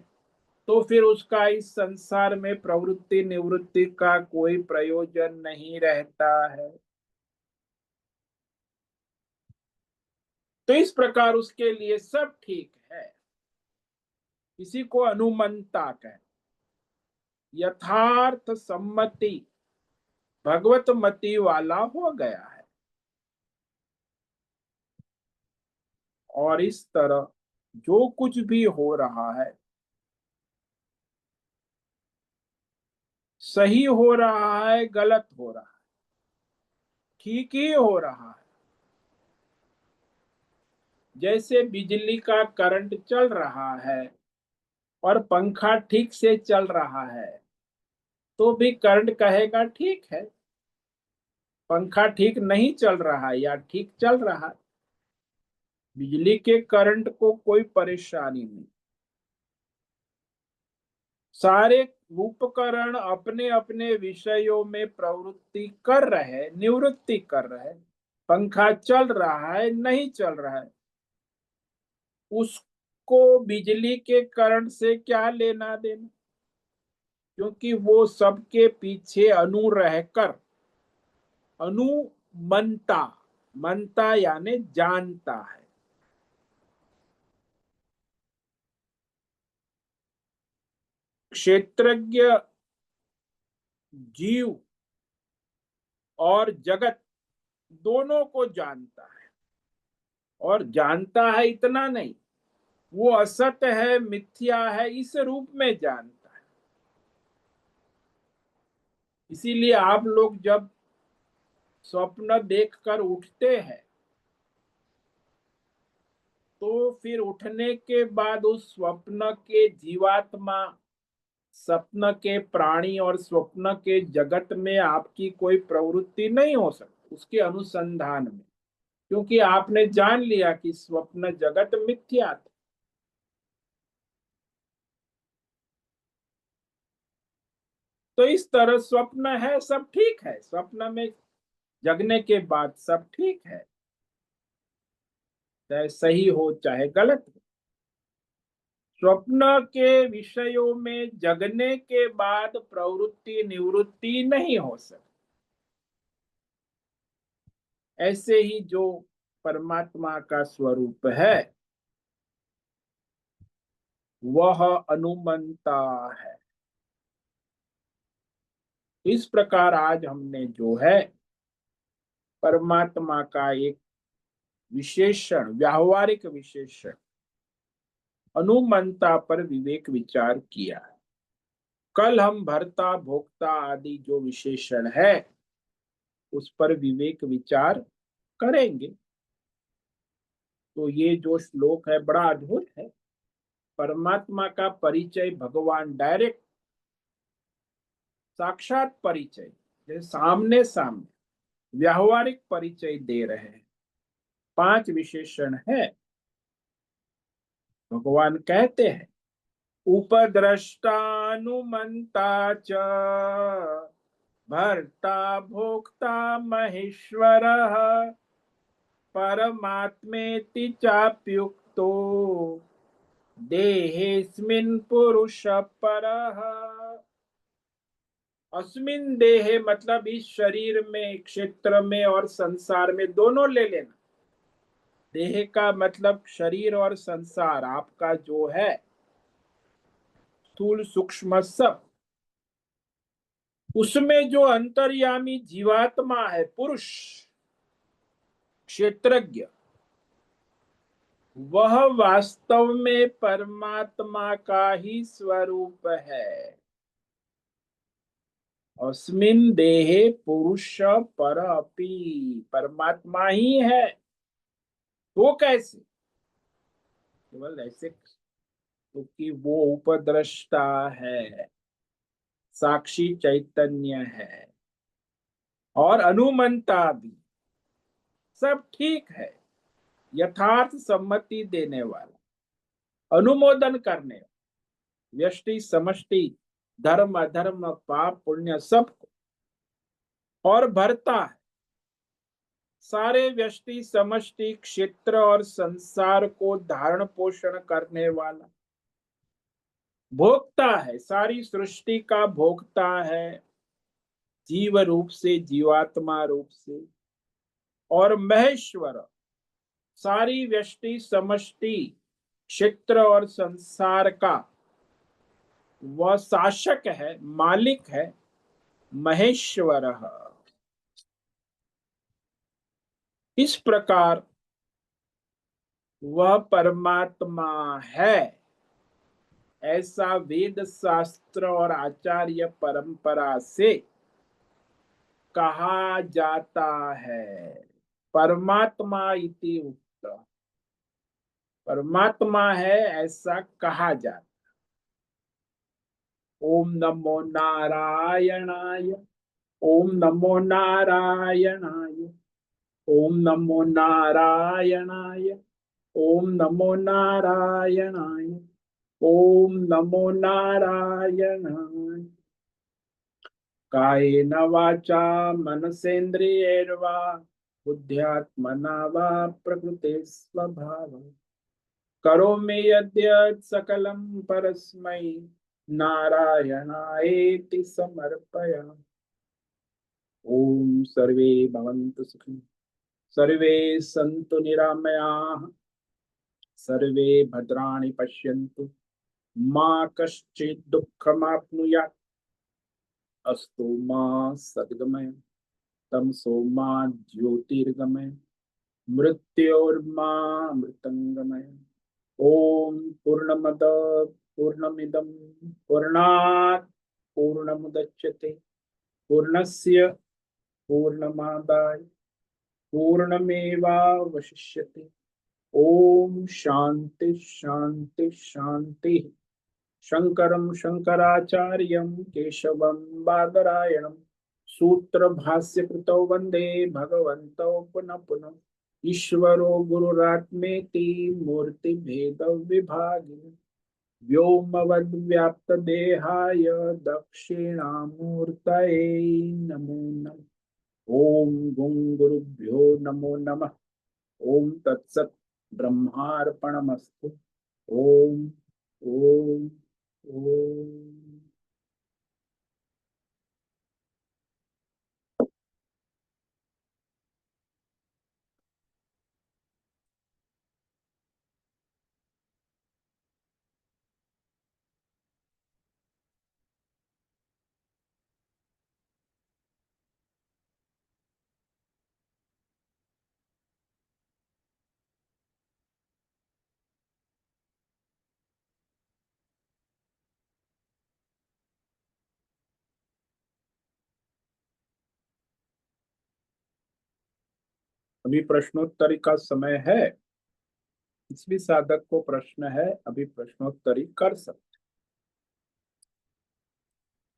तो फिर उसका इस संसार में प्रवृत्ति निवृत्ति का कोई प्रयोजन नहीं रहता है। तो इस प्रकार उसके लिए सब ठीक है। इसी को अनुमंता कहें। यथार्थ सम्मति भगवत मति वाला हो गया है। और इस तरह जो कुछ भी हो रहा है सही हो रहा है गलत हो रहा है, ठीक ही हो रहा है। जैसे बिजली का करंट चल रहा है और पंखा ठीक से चल रहा है तो भी करंट कहेगा ठीक है। पंखा ठीक नहीं चल रहा है या ठीक चल रहा है, बिजली के करंट को कोई परेशानी नहीं। सारे उपकरण अपने अपने विषयों में प्रवृत्ति कर रहे, निवृत्ति कर रहे। पंखा चल रहा है नहीं चल रहा है, उसको बिजली के करंट से क्या लेना देना, क्योंकि वो सबके पीछे अनु रहकर अनुमंता, मनता यानी जानता है। क्षेत्रज्ञ जीव और जगत दोनों को जानता है। और जानता है इतना नहीं, वो असत है मिथ्या है इस रूप में जानता है। इसीलिए आप लोग जब स्वप्न देखकर उठते हैं तो फिर उठने के बाद उस स्वप्न के जीवात्मा, स्वप्न के प्राणी और स्वप्न के जगत में आपकी कोई प्रवृत्ति नहीं हो सकती उसके अनुसंधान में, क्योंकि आपने जान लिया कि स्वप्न जगत मिथ्या था। तो इस तरह स्वप्न है सब ठीक है, स्वप्न में जगने के बाद सब ठीक है, चाहे सही हो चाहे गलत हो। स्वप्न के विषयों में जगने के बाद प्रवृत्ति निवृत्ति नहीं हो सकती। ऐसे ही जो परमात्मा का स्वरूप है वह अनुमंता है। इस प्रकार आज हमने जो है परमात्मा का एक विशेषण, व्यावहारिक विशेषण अनुमंता पर विवेक विचार किया। कल हम भर्ता भोक्ता आदि जो विशेषण है उस पर विवेक विचार करेंगे। तो ये जो श्लोक है बड़ा अद्भुत है। परमात्मा का परिचय भगवान डायरेक्ट, साक्षात परिचय, जैसे सामने सामने व्यावहारिक परिचय दे रहे हैं। 5 विशेषण है। भगवान कहते हैं उपद्रष्टानुमंता च भर्ता भोक्ता महेश्वरः परमात्मेति चाप्युक्तो देहेस्मिन् पुरुष परः। अस्मिन देहे मतलब इस शरीर में, क्षेत्र में और संसार में, दोनों ले लेना। देह का मतलब शरीर और संसार आपका जो है स्थूल सूक्ष्म सब, उसमें जो अंतर्यामी जीवात्मा है पुरुष क्षेत्रज्ञ, वह वास्तव में परमात्मा का ही स्वरूप है। अस्मिन देहे पुरुष पर अपि, परमात्मा ही है। वो कैसे? केवल ऐसे क्योंकि वो उपद्रष्टा है, साक्षी चैतन्य है। और अनुमंता भी, सब ठीक है। यथार्थ सम्मति देने वाला, अनुमोदन करने वाला, व्यष्टि समष्टि, धर्म अधर्म, पाप पुण्य सब, और भरता है सारे व्यष्टि समष्टि क्षेत्र और संसार को धारण पोषण करने वाला, भोगता है सारी सृष्टि का, भोगता है जीव रूप से, जीवात्मा रूप से, और महेश्वर सारी व्यष्टि समष्टि क्षेत्र और संसार का वह शासक है, मालिक है, महेश्वर। इस प्रकार वह परमात्मा है, ऐसा वेद शास्त्र और आचार्य परंपरा से कहा जाता है। परमात्मा इति उक्त, परमात्मा है ऐसा कहा जाता। ओम नमो नारायणाय, ओम नमो नारायणाय, ओम नमो नारायणाय, ओम नमो नारायणाय, ओम नमो नारायणाय। कायेन वाचा मनसेन्द्रियैर्वा बुद्ध्यात्मना वा प्रकृते स्वभावः करोमि यद्यत् सकलं परस्मै नारायणायेति समर्पयामि। ओम सर्वे भवन्तु सुखिनः, सर्वे सन्तु निरामयाः, सर्वे भद्राणि पश्यन्तु, मा कश्चित् दुःखमाप्नुयात्। अस्तु मा सद्गमय, तमसो मा ज्योतिर्गमय, मृत्योर्मा मृतंगमय। ओम पूर्णमद पूर्णमिदं पूर्णात् पूर्णमुदच्यते, पूर्णस्य पूर्णमादाय पूर्णमेवावशिष्यते। ओम शांति शांति शांति। शंकरं शंकराचार्यं केशवं बादरायणं सूत्र भाष्य कृतौ वंदे भगवन्तौ पुनः पुनः। ईश्वरो गुरुरात्मेति मूर्ति भेद विभागिने, व्योमवद्व्याप्त देहाय दक्षिणामूर्तये नमो नमः। ओम गुं गुरुभ्यो नमो नमः। ओम तत्सत् ब्रह्मार्पणमस्तु। ओम ओम ओम। अभी प्रश्नोत्तरी का समय है, किसी भी साधक को प्रश्न है अभी प्रश्नोत्तरी कर सकते।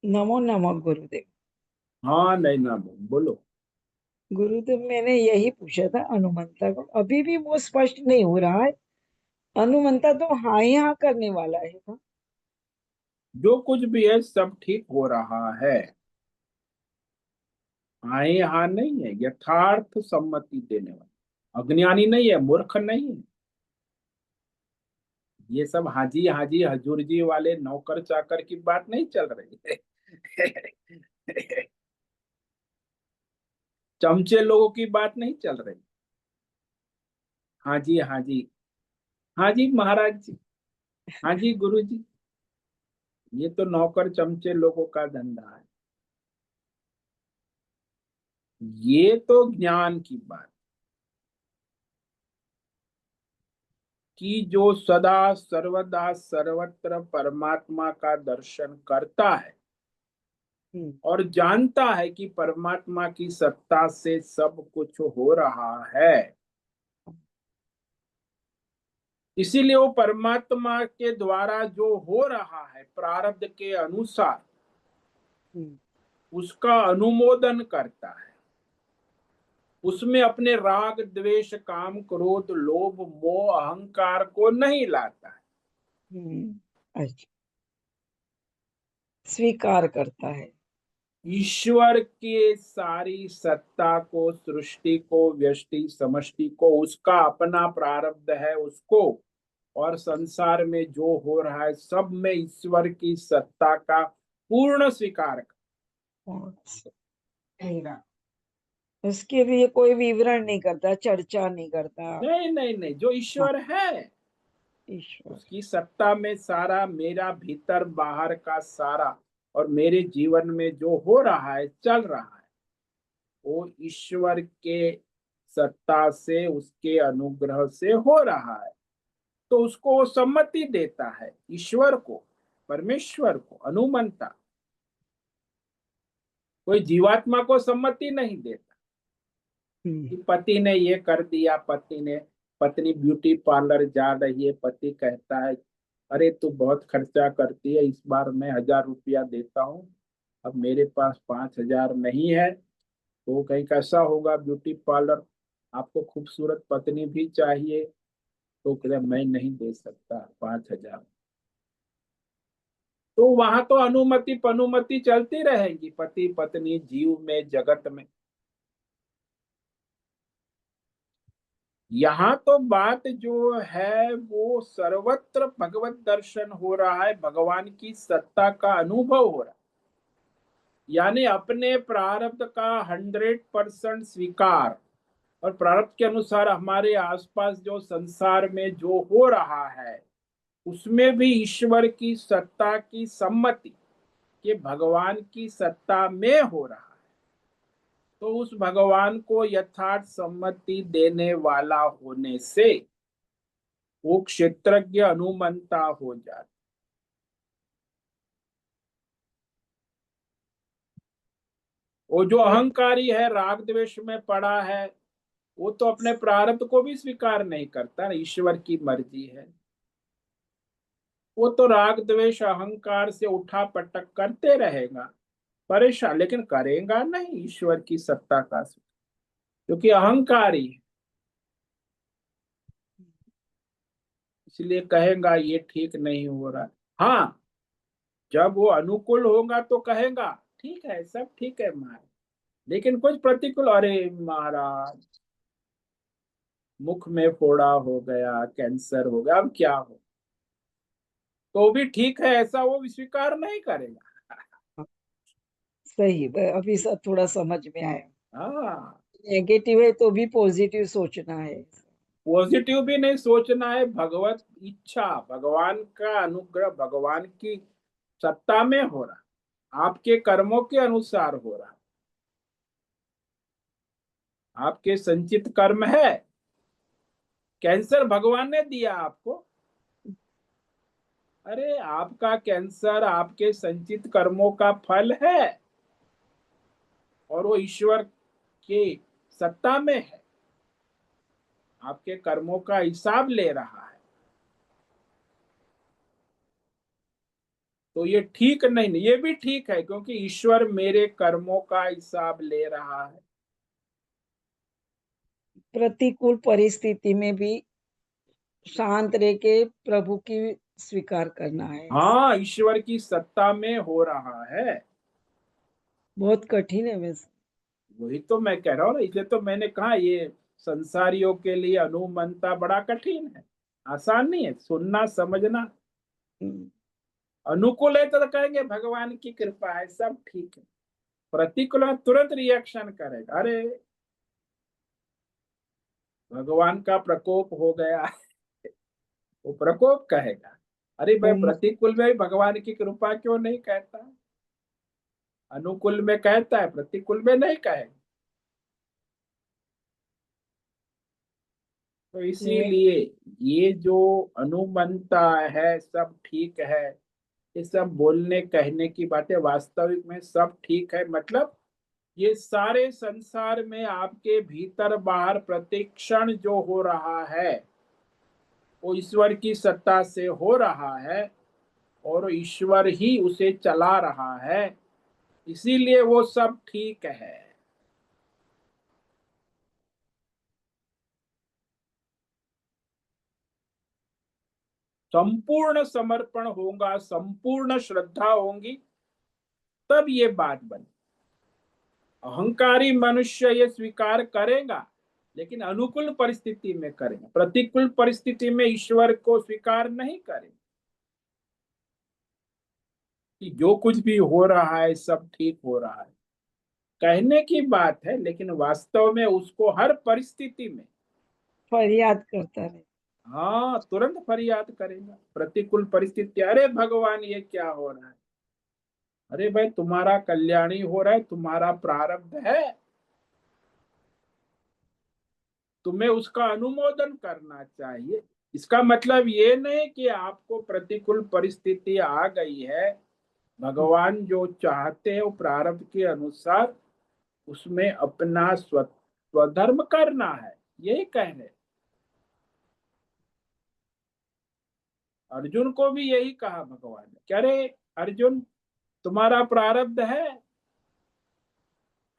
नमो नमः गुरुदेव। हाँ नहीं ना बोलो। गुरुदेव मैंने यही पूछा था अनुमंता को, अभी भी वो स्पष्ट नहीं हो रहा है। अनुमंता तो हाँ ही हाँ करने वाला है ना। जो कुछ भी है सब ठीक हो रहा है। हाँ ही हाँ नहीं है, यथार्थ सम्मति देने वाला, अज्ञानी नहीं है, मूर्ख नहीं है। ये सब हाजी हाजी हजूर जी वाले नौकर चाकर की बात नहीं चल रही है। चमचे लोगों की बात नहीं चल रही। हाँ जी हाँ जी, हाँ जी महाराज जी, हाँ जी गुरु जी, ये तो नौकर चमचे लोगों का धंधा है। ये तो ज्ञान की बात कि जो सदा सर्वदा सर्वत्र परमात्मा का दर्शन करता है हम्म। और जानता है कि परमात्मा की सत्ता से सब कुछ हो रहा है, इसीलिए वो परमात्मा के द्वारा जो हो रहा है प्रारब्ध के अनुसार हम्म। उसका अनुमोदन करता है। उसमें अपने राग द्वेष काम क्रोध लोभ मोह अहंकार को नहीं लाता है। अच्छा, स्वीकार करता है। ईश्वर के सारी सत्ता को सृष्टि को व्यष्टि समष्टि को उसका अपना प्रारब्ध है उसको, और संसार में जो हो रहा है सब में ईश्वर की सत्ता का पूर्ण स्वीकार कर। उसके लिए कोई विवरण नहीं करता, चर्चा नहीं करता। नहीं नहीं नहीं, जो हाँ, ईश्वर है ईश्वर। उसकी सत्ता में सारा मेरा भीतर बाहर का सारा और मेरे जीवन में जो हो रहा है चल रहा है वो ईश्वर के सत्ता से उसके अनुग्रह से हो रहा है। तो उसको वो सम्मति देता है ईश्वर को, परमेश्वर को अनुमंता। कोई जीवात्मा को सम्मति नहीं देता कि पति ने ये कर दिया, पति ने, पत्नी ब्यूटी पार्लर जा रही है, पति कहता है अरे तू बहुत खर्चा करती है, इस बार मैं 1,000 रुपया देता हूँ, अब मेरे पास 5,000 नहीं है। तो कहीं कैसा होगा ब्यूटी पार्लर, आपको खूबसूरत पत्नी भी चाहिए। तो कहते मैं नहीं दे सकता 5,000। तो वहां तो अनुमति पनुमति चलती रहेगी पति पत्नी जीव में जगत में। यहाँ तो बात जो है वो सर्वत्र भगवत दर्शन हो रहा है, भगवान की सत्ता का अनुभव हो रहा है। यानी अपने प्रारब्ध का 100% स्वीकार, और प्रारब्ध के अनुसार हमारे आसपास जो संसार में जो हो रहा है उसमें भी ईश्वर की सत्ता की सम्मति कि भगवान की सत्ता में हो रहा है। तो उस भगवान को यथार्थ सम्मति देने वाला होने से वो क्षेत्रज्ञ अनुमंता हो जाता। वो जो पर अहंकारी है राग द्वेष में पड़ा है वो तो अपने प्रारब्ध को भी स्वीकार नहीं करता ना, ईश्वर की मर्जी है। वो तो राग द्वेष अहंकार से उठा पटक करते रहेगा, परेशान, लेकिन करेगा नहीं ईश्वर की सत्ता का क्योंकि अहंकारी है। इसलिए कहेगा ये ठीक नहीं हो रहा। हाँ, जब वो अनुकूल होगा तो कहेगा ठीक है सब ठीक है महाराज, लेकिन कुछ प्रतिकूल, अरे महाराज मुख में फोड़ा हो गया, कैंसर हो गया, अब क्या हो, तो भी ठीक है ऐसा वो स्वीकार नहीं करेगा। सही, अभी सब थोड़ा समझ में आया। हाँ, नेगेटिव है तो भी पॉजिटिव सोचना है। पॉजिटिव भी नहीं सोचना है, भगवत इच्छा भगवान का अनुग्रह भगवान की सत्ता में हो रहा, आपके कर्मों के अनुसार हो रहा, आपके संचित कर्म है। कैंसर भगवान ने दिया आपको, अरे आपका कैंसर आपके संचित कर्मों का फल है और वो ईश्वर की सत्ता में है, आपके कर्मों का हिसाब ले रहा है। तो ये ठीक नहीं, ये भी ठीक है क्योंकि ईश्वर मेरे कर्मों का हिसाब ले रहा है। प्रतिकूल परिस्थिति में भी शांत रह के प्रभु की स्वीकार करना है। हाँ, ईश्वर की सत्ता में हो रहा है। बहुत कठिन है वैसे। वही तो मैं कह रहा हूँ ना, इसलिए तो मैंने कहा ये संसारियों के लिए अनुमंता बड़ा कठिन है, आसान नहीं है सुनना समझना। हम्म, अनुकूल है तो कहेंगे भगवान की कृपा है सब ठीक है, प्रतिकूल है तुरंत रिएक्शन करेगा, अरे भगवान का प्रकोप हो गया। वो प्रकोप कहेगा, अरे वो भाई प्रतिकूल में भी भगवान की कृपा क्यों नहीं कहता, अनुकूल में कहता है प्रतिकूल में नहीं कहेगा। तो ये इसीलिए ये जो अनुमंता है सब ठीक है, ये सब बोलने कहने की बातें, वास्तविक में सब ठीक है। मतलब ये सारे संसार में आपके भीतर बाहर प्रतिक्षण जो हो रहा है वो ईश्वर की सत्ता से हो रहा है और ईश्वर ही उसे चला रहा है, इसीलिए वो सब ठीक है। संपूर्ण समर्पण होगा, संपूर्ण श्रद्धा होगी, तब ये बात बनी। अहंकारी मनुष्य ये स्वीकार करेगा, लेकिन अनुकूल परिस्थिति में करेगा, प्रतिकूल परिस्थिति में ईश्वर को स्वीकार नहीं करेगा। कि जो कुछ भी हो रहा है सब ठीक हो रहा है, कहने की बात है, लेकिन वास्तव में उसको हर परिस्थिति में फरियाद करता रहे। हाँ, तुरंत फरियाद करेगा। प्रतिकूल परिस्थिति, अरे भगवान ये क्या हो रहा है, अरे भाई तुम्हारा कल्याणी हो रहा है, तुम्हारा प्रारब्ध है, तुम्हें उसका अनुमोदन करना चाहिए। इसका मतलब ये नहीं कि आपको प्रतिकूल परिस्थिति आ गई है, भगवान जो चाहते हैं वो प्रारब्ध के अनुसार उसमें अपना स्वधर्म करना है, यही कहने। अर्जुन को भी यही कहा भगवान ने, क्या रे अर्जुन, तुम्हारा प्रारब्ध है,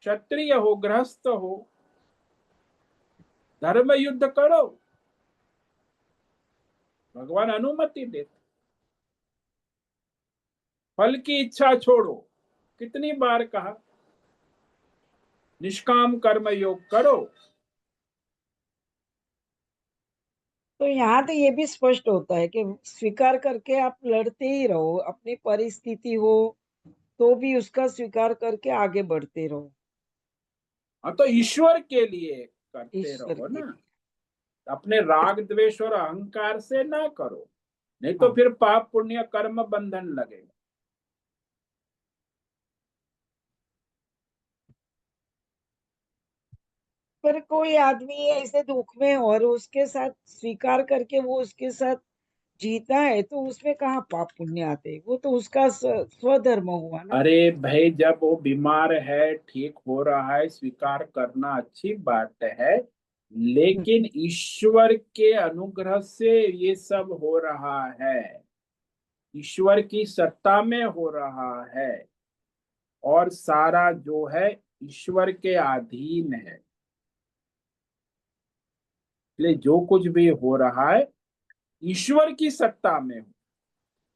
क्षत्रिय हो, गृहस्थ हो, धर्म युद्ध करो, भगवान अनुमति देते। फल की इच्छा छोड़ो, कितनी बार कहा, निष्काम कर्म योग करो। तो यहाँ तो ये भी स्पष्ट होता है कि स्वीकार करके आप लड़ते ही रहो, अपनी परिस्थिति हो तो भी उसका स्वीकार करके आगे बढ़ते रहो। हाँ, तो ईश्वर के लिए करते ईश्वर रहो के ना, लिए। अपने राग द्वेष और अहंकार से ना करो, नहीं तो हाँ। फिर पाप पुण्य कर्म बंधन लगेगा। पर कोई आदमी ऐसे दुख में और उसके साथ स्वीकार करके वो उसके साथ जीता है, तो उसमें कहाँ पाप पुण्य आते, वो तो उसका स्वधर्म हुआ ना। अरे भाई, जब वो बीमार है, ठीक हो रहा है, स्वीकार करना अच्छी बात है, लेकिन ईश्वर के अनुग्रह से ये सब हो रहा है, ईश्वर की सत्ता में हो रहा है, और सारा जो है ईश्वर के अधीन है। इसलिए जो कुछ भी हो रहा है ईश्वर की सत्ता में हो,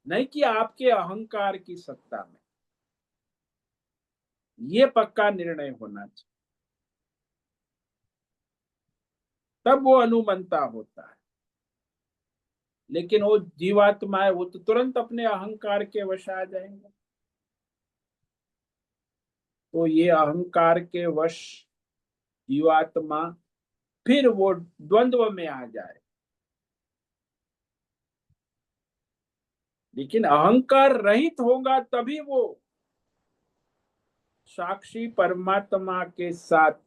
नहीं कि आपके अहंकार की सत्ता में। ये पक्का निर्णय होना चाहिए, तब वो अनुमंता होता है। लेकिन वो जीवात्मा है, वो तो तुरंत अपने अहंकार के वश आ जाएंगे। तो ये अहंकार के वश जीवात्मा फिर वो द्वंद्व में आ जाए। लेकिन अहंकार रहित होगा तभी वो साक्षी परमात्मा के साथ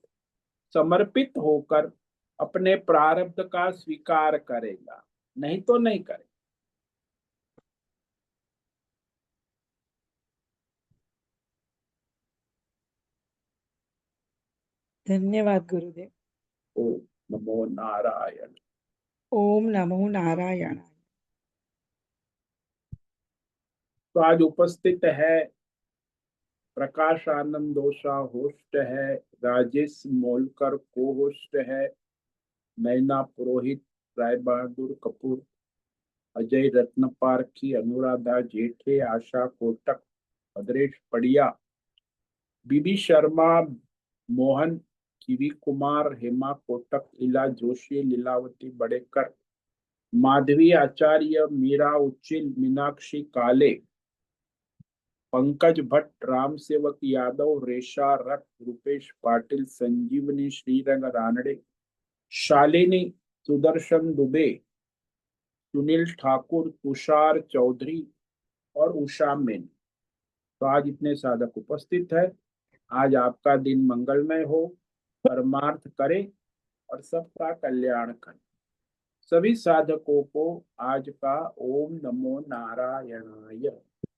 समर्पित होकर अपने प्रारब्ध का स्वीकार करेगा, नहीं तो नहीं करेगा। धन्यवाद गुरुदेव। ओम नमो नारायण। ओम नमो नारायण। तो आज उपस्थित है प्रकाश आनंद दोसा होस्ट है, राजेश मोलकर को होस्ट है, नैना पुरोहित, राय बहादुर कपूर, अजय रत्न पारखी, अनुराधा जेठे, आशा कोटक, भद्रेश पड़िया, बीबी शर्मा, मोहन, किवी कुमार, हेमा कोटक, इला जोशी, लीलावती बड़ेकर, माधवी आचार्य, मीरा उच्चिल, मीनाक्षी काले, पंकज भट्ट, राम सेवक यादव, रेशा रथ, रूपेश पाटिल, संजीवनी श्रीरंग रानड़े, शालिनी, सुदर्शन दुबे, सुनील ठाकुर, तुषार चौधरी और उषा मेन। तो आज इतने साधक उपस्थित है। आज आपका दिन मंगलमय हो, परमार्थ करे और सबका कल्याण करे। सभी साधकों को आज का ओम नमो नारायणाय।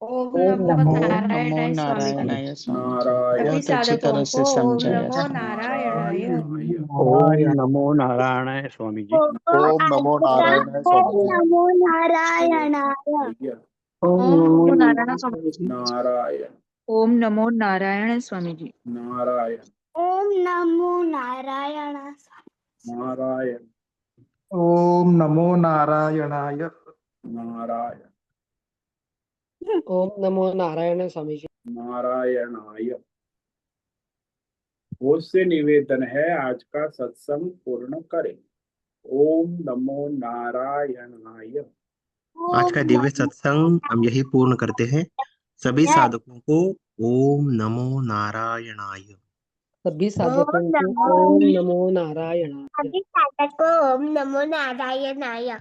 ओम ओम नमो नमो नमो नारायणाय स्वामी जी। नारायणाय स्वामी जी, नारायण सभी बहुत अच्छी साधकों तरह को से ओम समझाया नमो था। नारायणाय। नारायण। ओम नमो नारायण स्वामी जी। ओम नमो नारायण स्वामी ओम जी। नमो नारायणाय। भैया ओम नमो नारायण स्वामी जी। नारायण ओम नमो नारायण स्वामी जी। नारायण ओम नमो नारायण। नारायण ओम नमो नारायणाय। नारायण ओम नमो नारायण स्वामी जी। नारायणाय। बहुत से निवेदन है, आज का सत्संग पूर्ण करें। ओम नमो नारायणाय। आज का दिव्य सत्संग हम यही पूर्ण करते हैं। सभी साधकों को ओम नमो नारायणाय। सभी साधकों को ओम नमो नारायण। अभी साधक को ओम नमो नारायणाय।